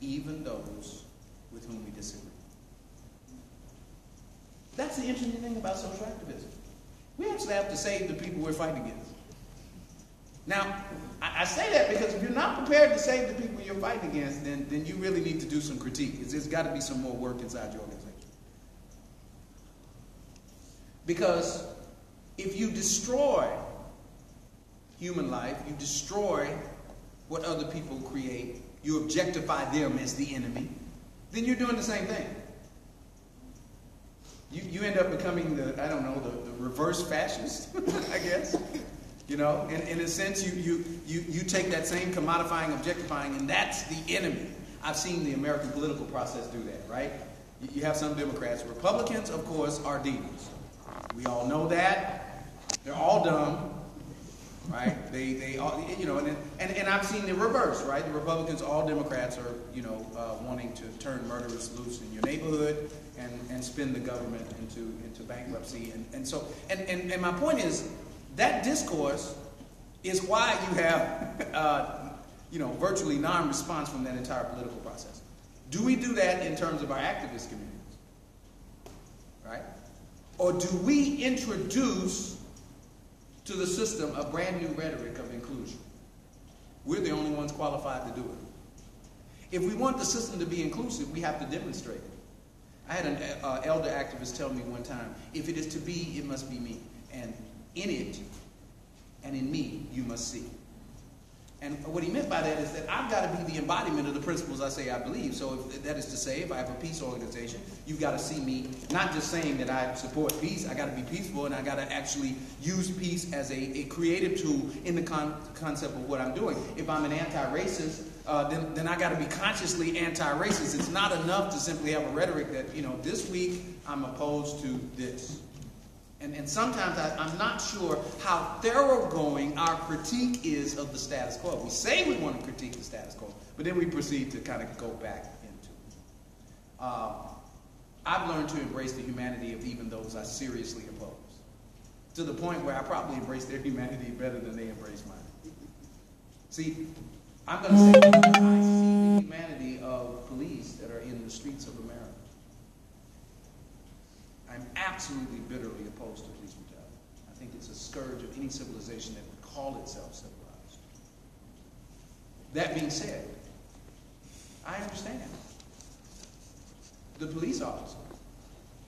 being, even those with whom we disagree. That's the interesting thing about social activism. We actually have to save the people we're fighting against. Now, I say that because if you're not prepared to save the people you're fighting against, then you really need to do some critique. There's got to be some more work inside your organization. Because if you destroy human life, you destroy what other people create, you objectify them as the enemy, then you're doing the same thing. you end up becoming the reverse fascist, I guess. You know, in a sense, you take that same commodifying, objectifying, and that's the enemy. I've seen the American political process do that, right? You have some Democrats. Republicans, of course, are demons. We all know that. They're all dumb, right? They all, you know, and I've seen the reverse, right? The Republicans, all Democrats are, you know, wanting to turn murderers loose in your neighborhood and spin the government into bankruptcy. And so my point is, that discourse is why you have, you know, virtually non-response from that entire political process. Do we do that in terms of our activist communities? Right? Or do we introduce to the system a brand new rhetoric of inclusion? We're the only ones qualified to do it. If we want the system to be inclusive, we have to demonstrate it. I had an elder activist tell me one time, if it is to be, it must be me. And in it and in me, you must see. And what he meant by that is that I've got to be the embodiment of the principles I say I believe. So if, that is to say, if I have a peace organization, you've got to see me not just saying that I support peace. I got to be peaceful, and I got to actually use peace as a creative tool in the concept of what I'm doing. If I'm an anti-racist, then I got to be consciously anti-racist. It's not enough to simply have a rhetoric that, you know, this week I'm opposed to this. And sometimes I'm not sure how thoroughgoing our critique is of the status quo. We say we want to critique the status quo, but then we proceed to kind of go back into it. I've learned to embrace the humanity of even those I seriously oppose, to the point where I probably embrace their humanity better than they embrace mine. See, I'm going to say that I see the humanity of police that are in the streets of America. I'm absolutely bitterly opposed to police brutality. I think it's a scourge of any civilization that would call itself civilized. That being said, I understand the police officer,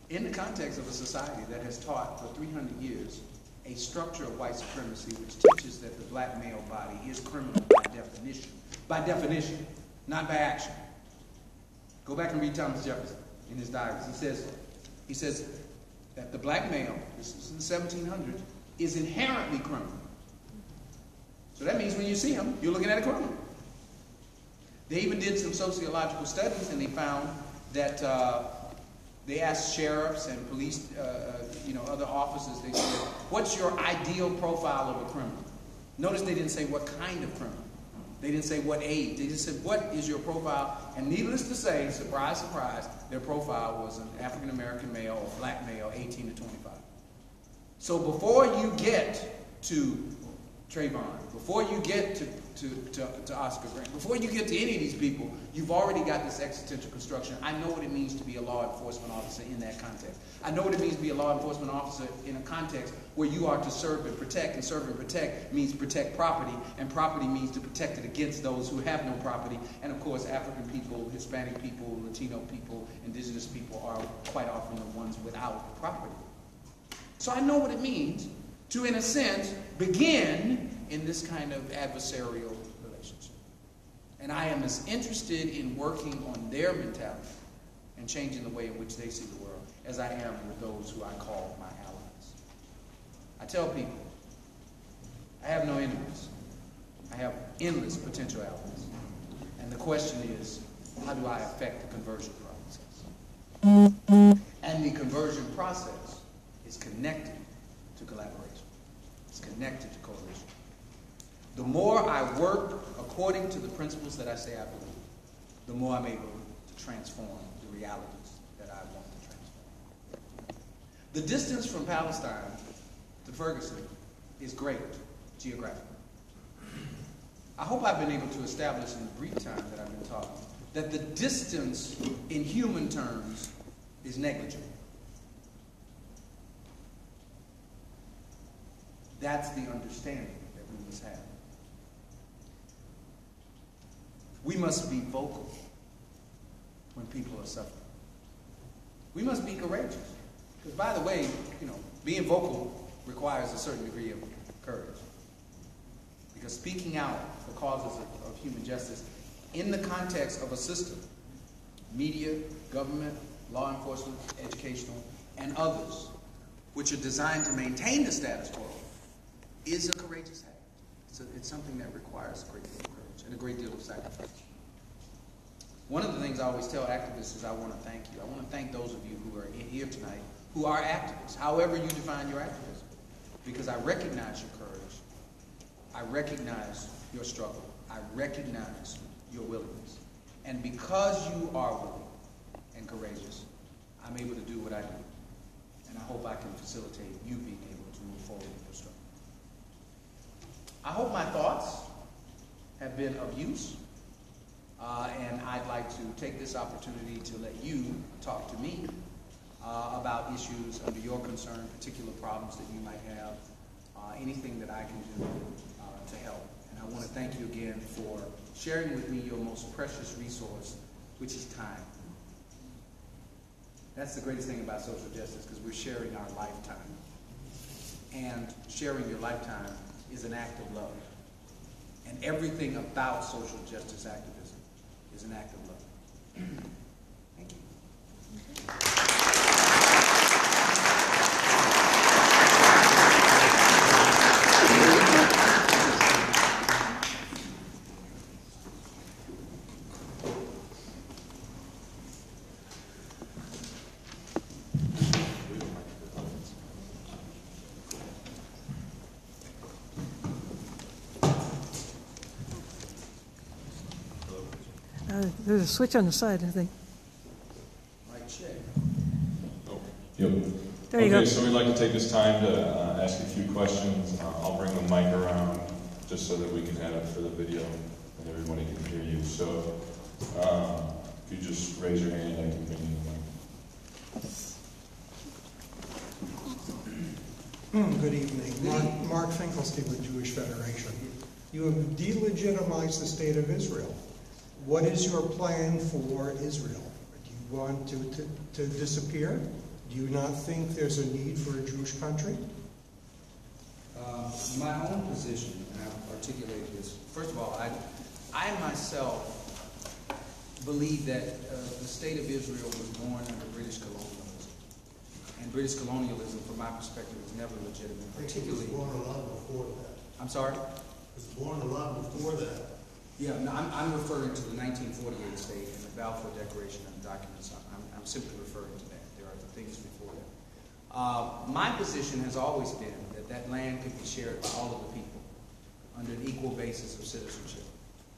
in the context of a society that has taught for 300 years a structure of white supremacy which teaches that the black male body is criminal by definition. By definition, not by action. Go back and read Thomas Jefferson in his diaries. He says that the black male, this is in the 1700s, is inherently criminal. So that means when you see him, you're looking at a criminal. They even did some sociological studies, and they found that they asked sheriffs and police, other officers, they said, what's your ideal profile of a criminal? Notice they didn't say what kind of criminal. They didn't say what age. They just said, what is your profile? And needless to say, surprise, surprise, their profile was an African-American male or black male, 18 to 25. So before you get to Trayvon, before you get to Oscar Grant, before you get to any of these people, you've already got this existential construction. I know what it means to be a law enforcement officer in that context. I know what it means to be a law enforcement officer in a context where you are to serve and protect, and serve and protect means protect property, and property means to protect it against those who have no property. And of course, African people, Hispanic people, Latino people, indigenous people are quite often the ones without property. So I know what it means to, in a sense, begin in this kind of adversarial relationship. And I am as interested in working on their mentality and changing the way in which they see the world as I am with those who I call my allies. I tell people, I have no enemies. I have endless potential allies. And the question is, how do I affect the conversion process? And the conversion process is connected to collaboration. It's connected to coalition. The more I work according to the principles that I say I believe, the more I'm able to transform the realities that I want to transform. The distance from Palestine to Ferguson is great geographically. I hope I've been able to establish in the brief time that I've been talking that the distance in human terms is negligible. That's the understanding that we must have. We must be vocal when people are suffering. We must be courageous. Because by the way, being vocal requires a certain degree of courage. Because speaking out for causes of human justice in the context of a system, media, government, law enforcement, educational, and others, which are designed to maintain the status quo, is a courageous act. It's something that requires a great deal of courage and a great deal of sacrifice. One of the things I always tell activists is I want to thank you. I want to thank those of you who are here tonight who are activists, however you define your activism, because I recognize your courage. I recognize your struggle. I recognize your willingness. And because you are willing and courageous, I'm able to do what I do. And I hope I can facilitate you being able to move forward with your struggle. I hope my thoughts have been of use. And I'd like to take this opportunity to let you talk to me about issues under your concern, particular problems that you might have, anything that I can do to help. And I want to thank you again for sharing with me your most precious resource, which is time. That's the greatest thing about social justice, because we're sharing our lifetime. And sharing your lifetime is an act of love. And everything about social justice activism is an act of love. Thank you. There's a switch on the side, I think. Mike check. Oh, yep. There you go. So we'd like to take this time to ask a few questions. I'll bring the mic around just so that we can have it for the video and everybody can hear you. So if you just raise your hand, I can bring you the mic. Good evening. Mark Finkelstein with Jewish Federation. You have delegitimized the state of Israel. What is your plan for Israel? Do you want to disappear? Do you not think there's a need for a Jewish country? My own position, and I've articulated this, first of all, I myself believe that the state of Israel was born under British colonialism. And British colonialism, from my perspective, was never legitimate, particularly... It was born a lot before that. I'm sorry? It was born a lot before that. Yeah, no, I'm referring to the 1948 state and the Balfour Declaration and documents. I'm simply referring to that. There are the things before that. My position has always been that land could be shared by all of the people under an equal basis of citizenship.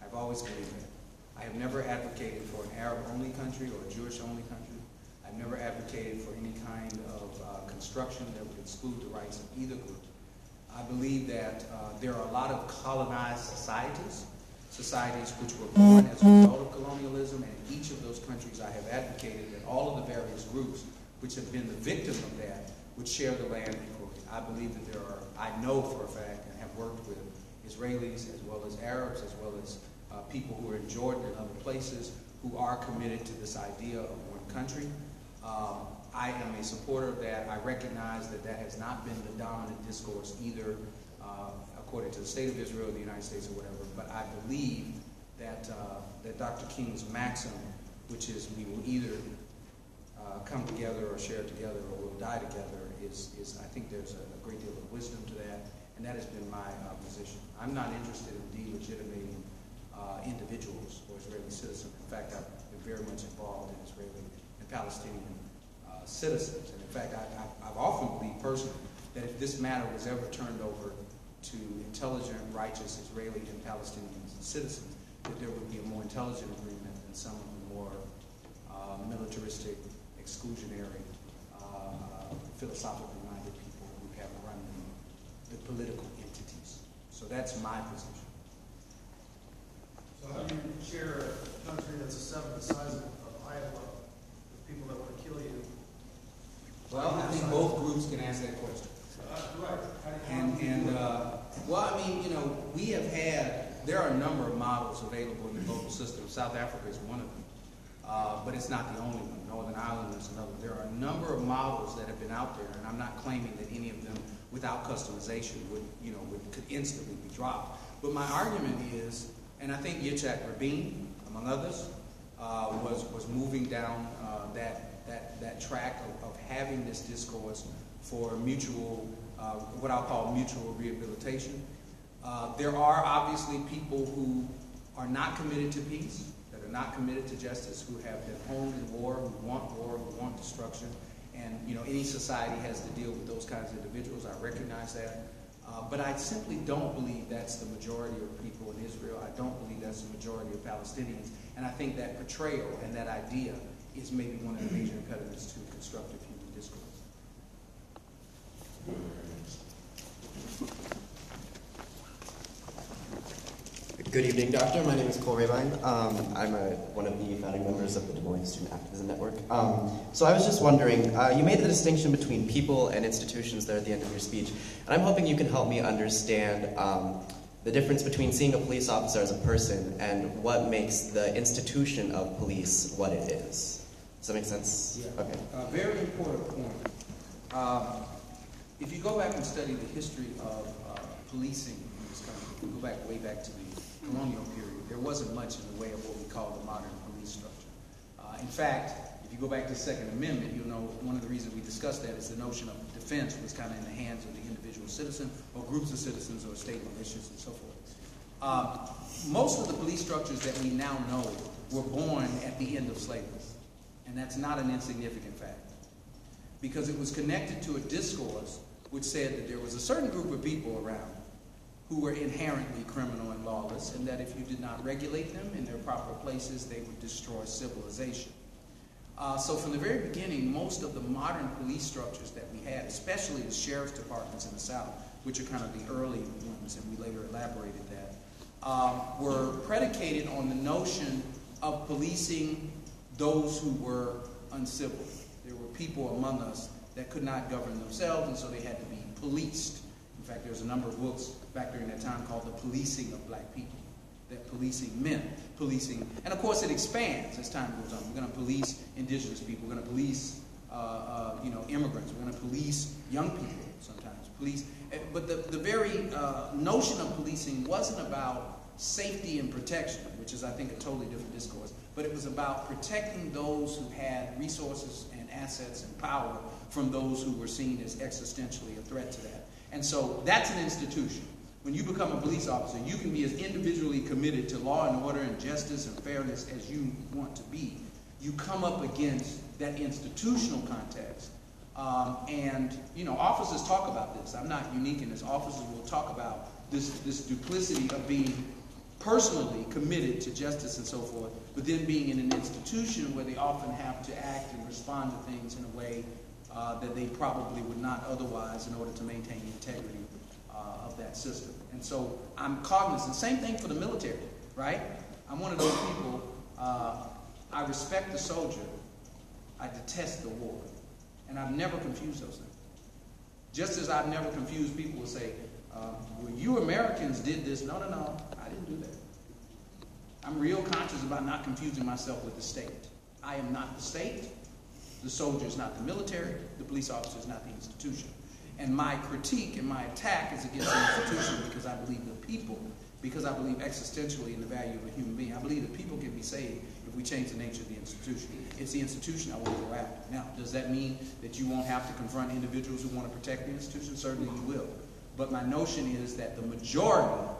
I've always believed that. I have never advocated for an Arab-only country or a Jewish-only country. I've never advocated for any kind of construction that would exclude the rights of either group. I believe that there are a lot of colonized societies which were born as a result of colonialism, and in each of those countries I have advocated that all of the various groups which have been the victim of that would share the land equally. I believe that there are, I know for a fact, and have worked with Israelis as well as Arabs, as well as people who are in Jordan and other places who are committed to this idea of one country. I am a supporter of that. I recognize that that has not been the dominant discourse either according to the state of Israel, the United States, or whatever, but I believe that that Dr. King's maxim, which is we will either come together or share together or we'll die together, is I think there's a great deal of wisdom to that, and that has been my position. I'm not interested in delegitimating individuals or Israeli citizens. In fact, I've been very much involved in Israeli and Palestinian citizens, and in fact, I've often believed personally that if this matter was ever turned over to intelligent, righteous Israeli and Palestinian citizens, that there would be a more intelligent agreement than some of the more militaristic, exclusionary, philosophically minded people who have run the political entities. So that's my position. So how do you share a country that's a seventh the size of Iowa with people that want to kill you? Well, I think both groups can answer that question. Right. Well, I mean, you know, we have had, there are a number of models available in the global system. South Africa is one of them, but it's not the only one. Northern Ireland is another. There are a number of models that have been out there, and I'm not claiming that any of them, without customization, could instantly be dropped. But my argument is, and I think Yitzhak Rabin, among others, was moving down that track of having this discourse for mutual, what I'll call mutual rehabilitation. There are obviously people who are not committed to peace, that are not committed to justice, who have been honed in war, who want destruction. And any society has to deal with those kinds of individuals. I recognize that. But I simply don't believe that's the majority of people in Israel. I don't believe that's the majority of Palestinians. And I think that portrayal and that idea is maybe one of the major impediments to constructive human discourse. Good evening, Doctor. My name is Cole Rabine. I'm one of the founding members of the Des Moines Student Activism Network. So I was just wondering, you made the distinction between people and institutions there at the end of your speech, and I'm hoping you can help me understand the difference between seeing a police officer as a person and what makes the institution of police what it is. Does that make sense? Yeah. Okay. Very important point. If you go back and study the history of policing in this country, if you go back way back to the colonial period, there wasn't much in the way of what we call the modern police structure. In fact, if you go back to the Second Amendment, you'll know one of the reasons we discussed that is the notion of defense was kind of in the hands of the individual citizen or groups of citizens or state militias and so forth. Most of the police structures that we now know were born at the end of slavery. And that's not an insignificant fact, because it was connected to a discourse which said that there was a certain group of people around who were inherently criminal and lawless, and that if you did not regulate them in their proper places, they would destroy civilization. So from the very beginning, most of the modern police structures that we had, especially the sheriff's departments in the South, which are kind of the early ones, and we later elaborated that, were predicated on the notion of policing those who were uncivil. There were people among us that could not govern themselves, and so they had to be policed. In fact, there's a number of books back during that time called The Policing of Black People, that policing meant policing. And of course it expands as time goes on. We're going to police indigenous people. We're going to police immigrants. We're going to police young people sometimes. But the very notion of policing wasn't about safety and protection, which is, I think, a totally different discourse, but it was about protecting those who had resources and assets and power from those who were seen as existentially a threat to that. And so that's an institution. When you become a police officer, you can be as individually committed to law and order and justice and fairness as you want to be. You come up against that institutional context. Officers talk about this. I'm not unique in this. Officers will talk about this duplicity of being personally committed to justice and so forth, but then being in an institution where they often have to act and respond to things in a way that they probably would not otherwise in order to maintain the integrity of that system. And so I'm cognizant. Same thing for the military, right? I'm one of those people, I respect the soldier, I detest the war. And I've never confused those things. Just as I've never confused people who say, well, you Americans did this. No, I didn't do that. I'm real conscious about not confusing myself with the state. I am not the state. The soldier is not the military. The police officer is not the institution. And my critique and my attack is against the institution because I believe the people, because I believe existentially in the value of a human being. I believe that people can be saved if we change the nature of the institution. It's the institution I want to go after. Now, does that mean that you won't have to confront individuals who want to protect the institution? Certainly you will. But my notion is that the majority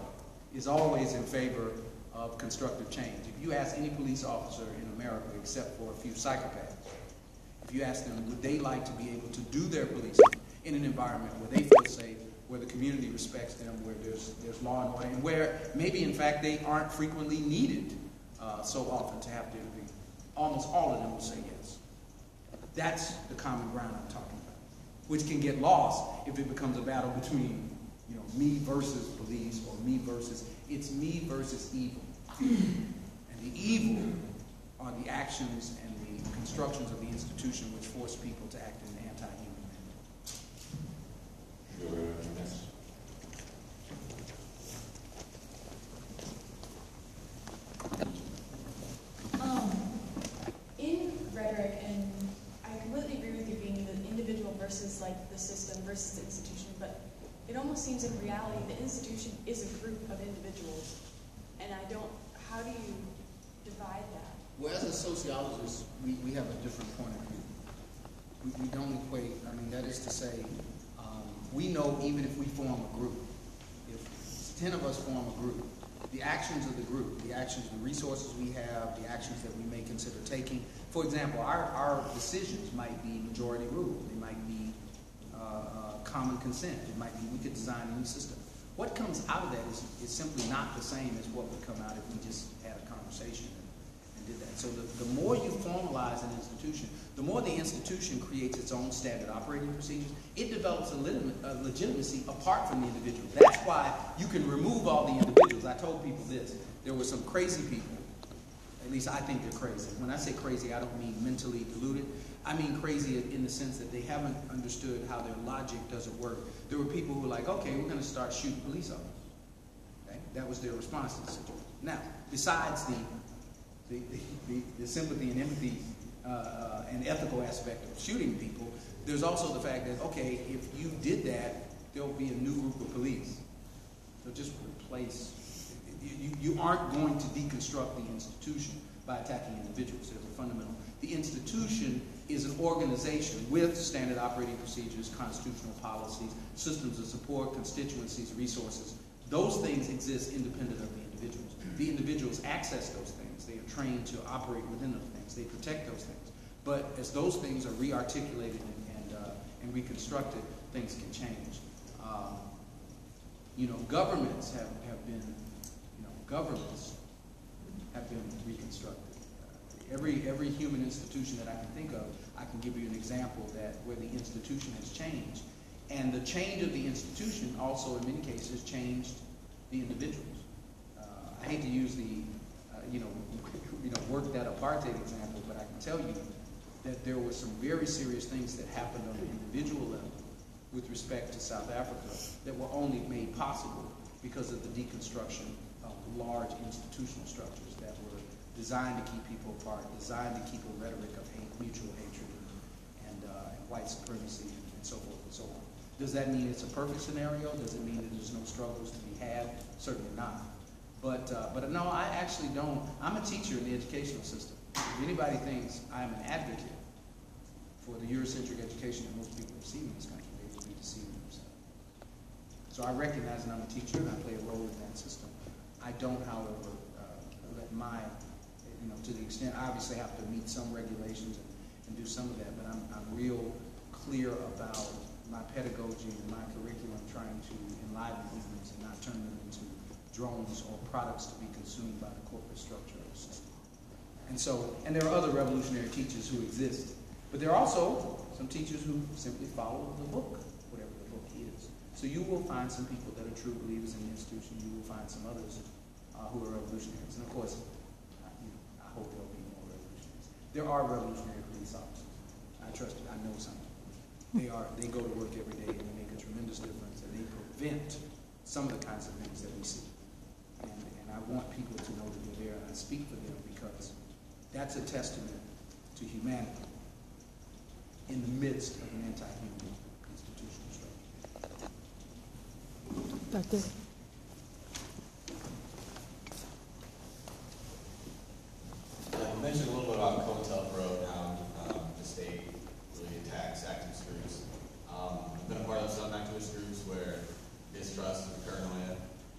is always in favor of constructive change. If you ask any police officer in America, except for a few psychopaths, if you ask them, would they like to be able to do their policing in an environment where they feel safe, where the community respects them, where there's law and order, and where maybe, in fact, they aren't frequently needed so often to have to intervene? Almost all of them will say yes. That's the common ground I'm talking about, which can get lost if it becomes a battle between, me versus police or me versus, it's me versus evil. And the evil are the actions and the constructions of the institution which force people to act in an anti-human manner. In rhetoric, and I completely agree with you being the individual versus the system versus the institution, but it almost seems in reality the institution is a group of individuals. And how do you divide that? Well, as a sociologist, we have a different point of view. We don't equate. I mean, that is to say, we know even if we form a group, if 10 of us form a group, the actions of the group, the actions, the resources we have, the actions that we may consider taking. For example, our decisions might be majority rule. They might be common consent. It might be we could design a new system. What comes out of that is simply not the same as what would come out if we just had a conversation and did that. So the more you formalize an institution, the more the institution creates its own standard operating procedures, it develops a legitimacy apart from the individual. That's why you can remove all the individuals. I told people this. There were some crazy people. At least I think they're crazy. When I say crazy, I don't mean mentally deluded. I mean crazy in the sense that they haven't understood how their logic doesn't work. There were people who were like, okay, we're going to start shooting police officers. Okay? That was their response to the situation. Now, besides the sympathy and empathy and ethical aspect of shooting people, there's also the fact that, okay, if you did that, there'll be a new group of police. They'll just replace. You aren't going to deconstruct the institution by attacking individuals. There's a fundamental. The institution is an organization with standard operating procedures, constitutional policies, systems of support, constituencies, resources. Those things exist independent of the individuals. The individuals access those things. They are trained to operate within those things. They protect those things. But as those things are re-articulated and reconstructed, things can change. Governments have been reconstructed. Every human institution that I can think of, I can give you an example where the institution has changed. And the change of the institution also, in many cases, changed the individuals. I hate to use the, work that apartheid example, but I can tell you that there were some very serious things that happened on an individual level with respect to South Africa that were only made possible because of the deconstruction of large institutional structures that were designed to keep people apart, designed to keep a rhetoric of hate, mutual hatred, and white supremacy, and so forth and so on. Does that mean it's a perfect scenario? Does it mean that there's no struggles to be had? Certainly not. But no, I actually don't. I'm a teacher in the educational system. If anybody thinks I'm an advocate for the Eurocentric education that most people receive in this country, they will be deceiving themselves. So I recognize that I'm a teacher and I play a role in that system. I don't, however, let my, to the extent, I obviously have to meet some regulations and do some of that, but I'm real clear about my pedagogy and my curriculum trying to enliven humans and not turn them into drones or products to be consumed by the corporate structure of the system. And there are other revolutionary teachers who exist, but there are also some teachers who simply follow the book, whatever the book is. So you will find some people that are true believers in the institution. You will find some others who are revolutionaries. And of course, I hope there will be more revolutionaries. There are revolutionary police officers. I trust it. I know some. They go to work every day and they make a tremendous difference, and they prevent some of the kinds of things that we see. And I want people to know that they're there, and I speak for them because that's a testament to humanity in the midst of an anti-human institutional structure. Doctor. You mentioned a little bit about COINTELPRO and how the state really attacks activist groups. I've been a part of some activist groups where distrust and paranoia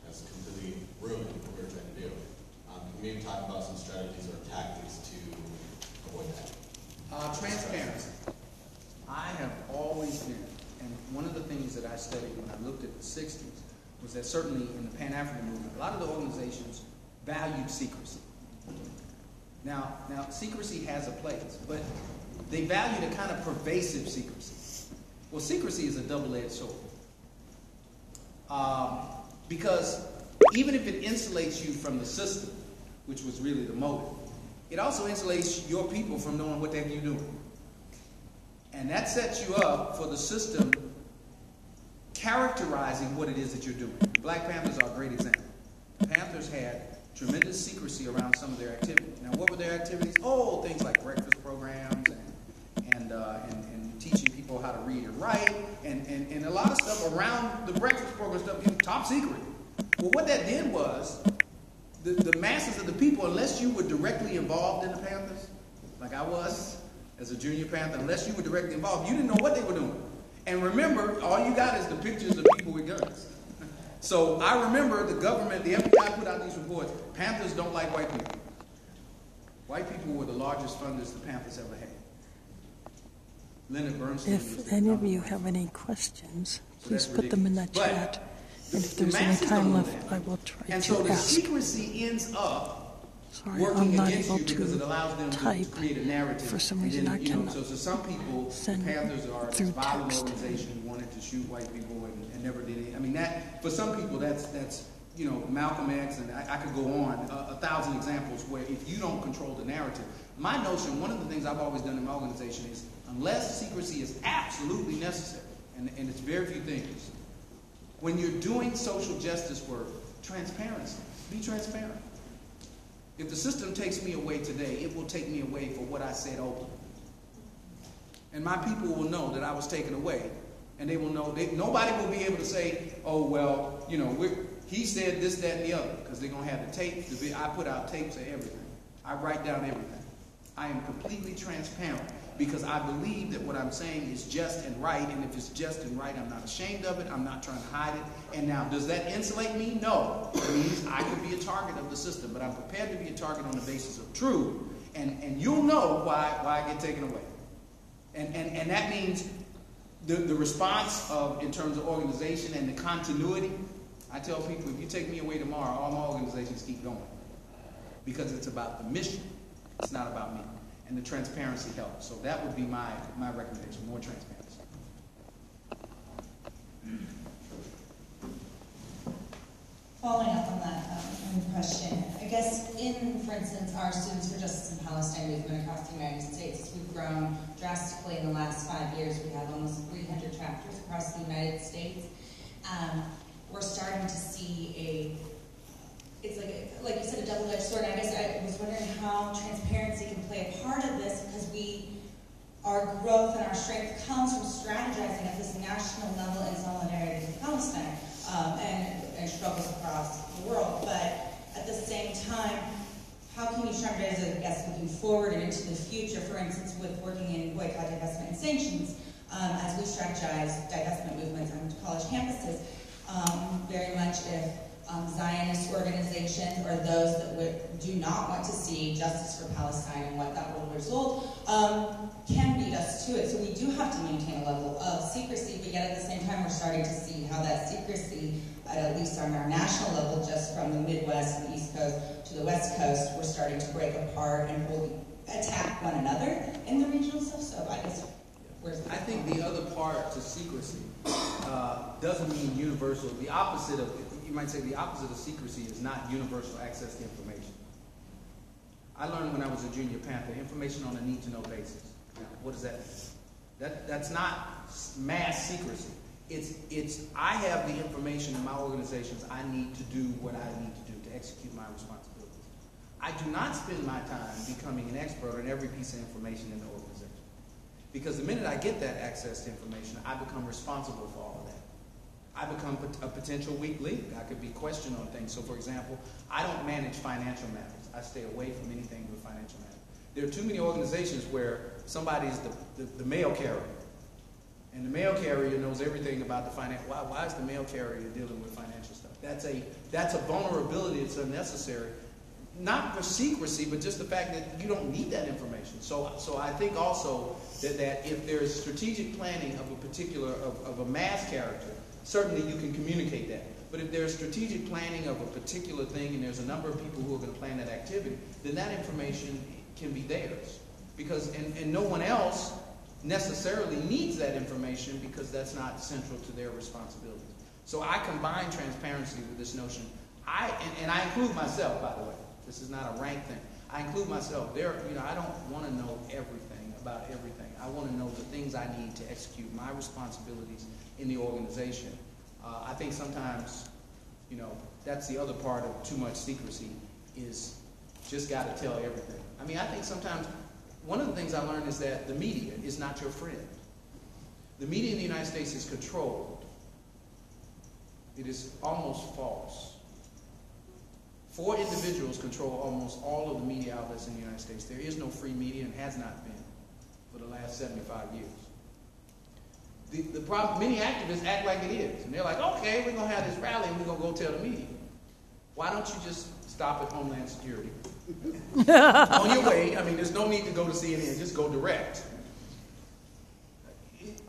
has completely ruined what we were trying to do. Can you maybe talk about some strategies or tactics to avoid that? Transparency. I have always been, and one of the things that I studied when I looked at the 60s was that certainly in the Pan-African movement, a lot of the organizations valued secrecy. Now, secrecy has a place, but they valued a kind of pervasive secrecy. Well, secrecy is a double-edged sword. Because even if it insulates you from the system, which was really the motive, it also insulates your people from knowing what the heck you're doing. And that sets you up for the system characterizing what it is that you're doing. Black Panthers are a great example. The Panthers had tremendous secrecy around some of their activities. Now, what were their activities? Oh, things like breakfast programs and teaching people how to read and write, and a lot of stuff around the breakfast program stuff, top secret. Well, what that did was the masses of the people, unless you were directly involved in the Panthers, like I was, as a Junior Panther, unless you were directly involved, you didn't know what they were doing. And remember, all you got is the pictures of people with guns. So I remember the government, the FBI put out these reports, Panthers don't like white people. White people were the largest funders the Panthers ever had. Leonard Bernstein. If any of you have any questions, please put them in the chat. And if there's any time left, I will try to ask. And so the secrecy ends up Sorry, working I'm not against able you because it to allows them type. to create a narrative. For some And reason, then, I cannot so some people, send the Panthers are a through violent text. organization who wanted to shoot white people and never did it. I mean, that for some people, that's Malcolm X, and I could go on 1,000 examples where if you don't control the narrative. My notion, one of the things I've always done in my organization is, unless secrecy is absolutely necessary, and it's very few things, when you're doing social justice work, transparency. Be transparent. If the system takes me away today, it will take me away for what I said openly. And my people will know that I was taken away. And they will know, nobody will be able to say, oh, well, he said this, that, and the other. Because they're going to have the tape. I put out tapes of everything. I write down everything. I am completely transparent because I believe that what I'm saying is just and right. And if it's just and right, I'm not ashamed of it. I'm not trying to hide it. And now, does that insulate me? No. It means I could be a target of the system. But I'm prepared to be a target on the basis of truth. And you'll know why I get taken away. And that means the response in terms of organization and the continuity. I tell people, if you take me away tomorrow, all my organizations keep going. Because it's about the mission. It's not about me. And the transparency helps. So that would be my recommendation, more transparency. Following up on that question, I guess for instance, our Students for Justice in Palestine movement across the United States, we've grown drastically in the last 5 years. We have almost 300 chapters across the United States. We're starting to see it's like you said, a double-edged sword. I guess I was wondering how transparency can play a part of this, because our growth and our strength comes from strategizing at this national level in solidarity with Palestine and struggles across the world. But at the same time, how can you strategize, I guess, looking forward and into the future, for instance, with working in boycott, divestment, and sanctions, as we strategize divestment movements on college campuses, very much if Zionist organizations or those that do not want to see justice for Palestine and what that will result can beat us to it. So we do have to maintain a level of secrecy, but yet at the same time we're starting to see how that secrecy, at least on our national level, just from the Midwest and the East Coast to the West Coast, we're starting to break apart and attack one another in the regional stuff. So I guess I think the other part to secrecy doesn't mean universal. The opposite of, you might say the opposite of secrecy is not universal access to information. I learned when I was a Junior Panther, information on a need-to-know basis. Now, what does that mean? That's not mass secrecy. It's I have the information in my organizations I need to do what I need to do to execute my responsibilities. I do not spend my time becoming an expert on every piece of information in the organization. Because the minute I get that access to information, I become responsible for all of that. I become a potential weak link. I could be questioned on things. So, for example, I don't manage financial matters. I stay away from anything with financial matters. There are too many organizations where somebody's the mail carrier. And the mail carrier knows everything about the finance. Why is the mail carrier dealing with financial stuff? That's a vulnerability that's unnecessary. Not for secrecy, but just the fact that you don't need that information. So I think also that if there's strategic planning of a particular, of a mass character, certainly you can communicate that. But if there's strategic planning of a particular thing and there's a number of people who are going to plan that activity, then that information can be theirs. Because, and no one else necessarily needs that information because that's not central to their responsibilities. So I combine transparency with this notion. And I include myself, by the way. This is not a rank thing. I include myself. I don't want to know everything about everything. I want to know the things I need to execute my responsibilities in the organization. I think sometimes, that's the other part of too much secrecy is just got to tell everything. I mean, I think sometimes one of the things I learned is that the media is not your friend. The media in the United States is controlled. It is almost false. 4 individuals control almost all of the media outlets in the United States. There is no free media and has not been for for the last 75 years. The problem, many activists act like it is. And they're like, okay, we're going to have this rally and we're going to go tell the media. Why don't you just stop at Homeland Security? On your way, I mean, there's no need to go to CNN, just go direct.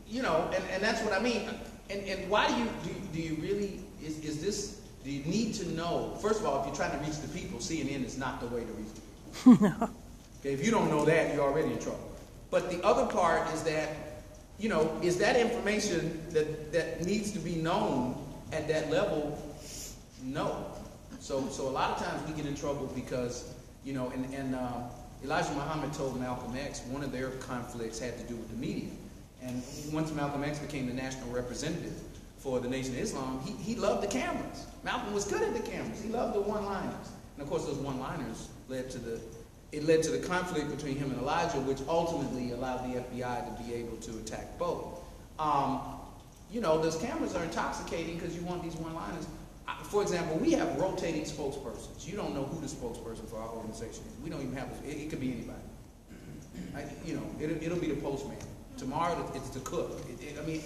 You know, and that's what I mean. And why do you really, do you need to know? First of all, if you're trying to reach the people, CNN is not the way to reach the people. Okay, if you don't know that, you're already in trouble. But the other part is that, you know, is that information that needs to be known at that level? No. So a lot of times we get in trouble because, you know, and Elijah Muhammad told Malcolm X one of their conflicts had to do with the media. And once Malcolm X became the national representative for the Nation of Islam, he loved the cameras. Malcolm was good at the cameras. He loved the one-liners. And of course, those one-liners led to the conflict between him and Elijah, which ultimately allowed the FBI to be able to attack both. You know, those cameras are intoxicating because you want these one-liners. For example, we have rotating spokespersons. You don't know who the spokesperson for our organization is. We don't even have it could be anybody. You know, it'll be the postman. Tomorrow it's the cook. I mean,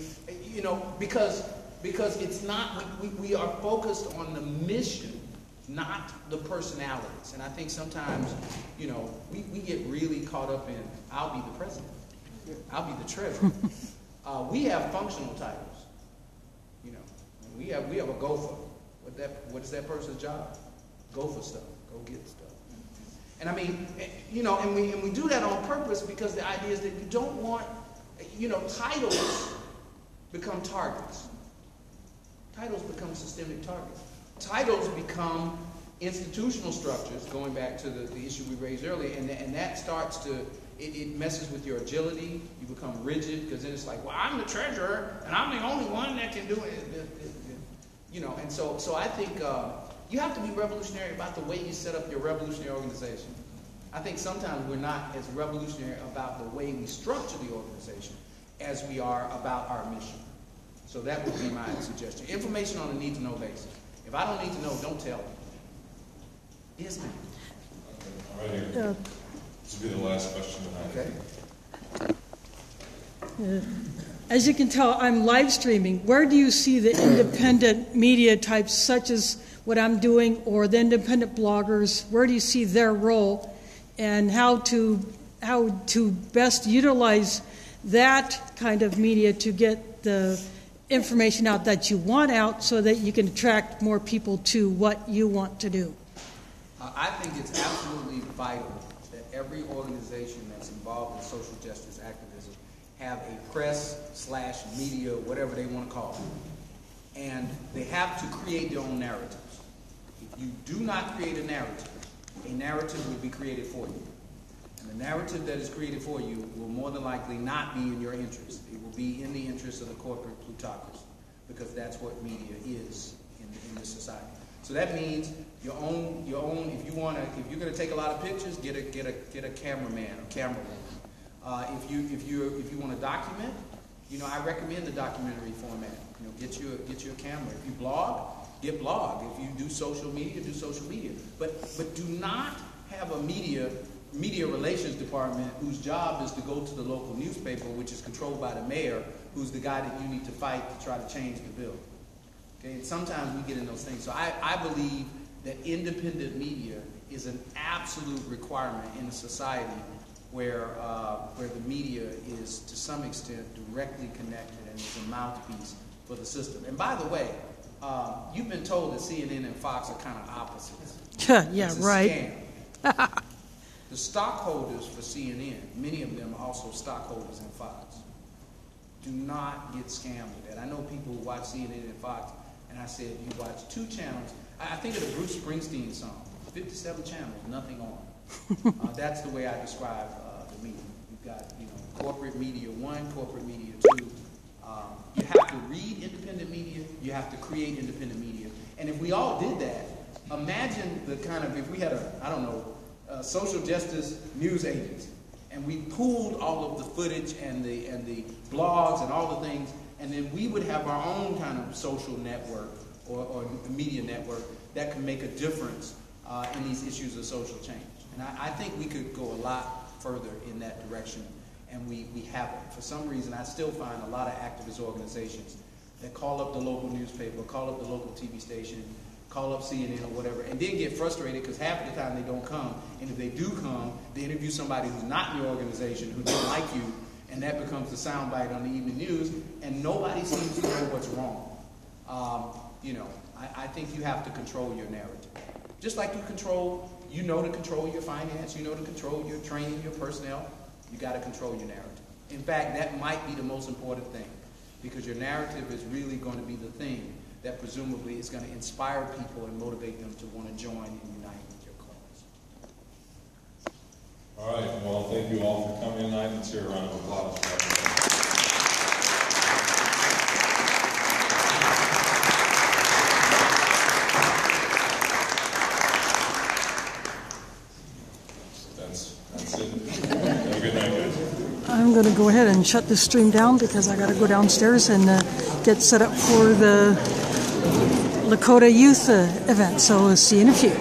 you know, because it's not, we are focused on the mission, not the personalities. And I think sometimes, you know, we get really caught up in, I'll be the president. I'll be the treasurer. We have functional titles. You know, we have a gopher. What is that person's job? Go for stuff. Go get stuff. And I mean, you know, and we do that on purpose because the idea is that you don't want, you know, titles become targets. Titles become systemic targets. Titles become institutional structures, going back to the issue we raised earlier, and that starts to, it messes with your agility. You become rigid because then it's like, well, I'm the treasurer and I'm the only one that can do it. You know, and so I think you have to be revolutionary about the way you set up your revolutionary organization. I think sometimes we're not as revolutionary about the way we structure the organization as we are about our mission. So that would be my suggestion. Information on a need-to-know basis. If I don't need to know, don't tell me. Yes, ma'am. Okay, all right here. This will be the last question tonight. Okay. As you can tell, I'm live streaming. Where do you see the independent media types, such as what I'm doing, or the independent bloggers? Where do you see their role, and how to best utilize that kind of media to get the information out that you want out, so that you can attract more people to what you want to do? I think it's absolutely vital that every organization that's involved in social justice activism have a press/media, whatever they want to call it. And they have to create their own narratives. If you do not create a narrative will be created for you. And the narrative that is created for you will more than likely not be in your interest. It will be in the interest of the corporate plutocracy, because that's what media is in this society. So that means your own. If you're going to take a lot of pictures, get a cameraman or camerawoman. If you want to document, you know, I recommend the documentary format. You know, get you a camera. If you blog, get blog. If you do social media, do social media. But do not have a media relations department whose job is to go to the local newspaper, which is controlled by the mayor, who's the guy that you need to fight to try to change the bill. Okay, and sometimes we get in those things. So I believe that independent media is an absolute requirement in a society where the media is, to some extent, directly connected and is a mouthpiece for the system. And by the way, you've been told that CNN and Fox are kind of opposites. Yeah, it's a right. Scam. The stockholders for CNN, many of them are also stockholders in Fox. Do not get scammed with that. I know people who watch CNN and Fox, and I said, you watch 2 channels. I think of the Bruce Springsteen song, 57 channels, nothing on. That's the way I describe the media. You've got, you know, corporate media 1, corporate media 2. You have to read independent media. You have to create independent media. And if we all did that, imagine the kind of, if we had social justice news agency, and we pooled all of the footage and the blogs and all the things, and then we would have our own kind of social network or media network that can make a difference in these issues of social change. And I think we could go a lot further in that direction. and we haven't. For some reason, I still find a lot of activist organizations that call up the local newspaper, call up the local TV station, call up CNN or whatever, and then get frustrated because half of the time they don't come. And if they do come, they interview somebody who's not in your organization, who doesn't like you, and that becomes the soundbite on the evening news, and nobody seems to know what's wrong. I think you have to control your narrative. Just like you know to control your finance, you know to control your training, your personnel, you got to control your narrative. In fact, that might be the most important thing, because your narrative is really going to be the thing that presumably is going to inspire people and motivate them to want to join and unite with your cause. All right, well, thank you all for coming tonight. Let's hear a round of applause. That's it. Have a good night, guys. I'm going to go ahead and shut this stream down because I got to go downstairs and get set up for the Lakota Youth event. So see you in a few.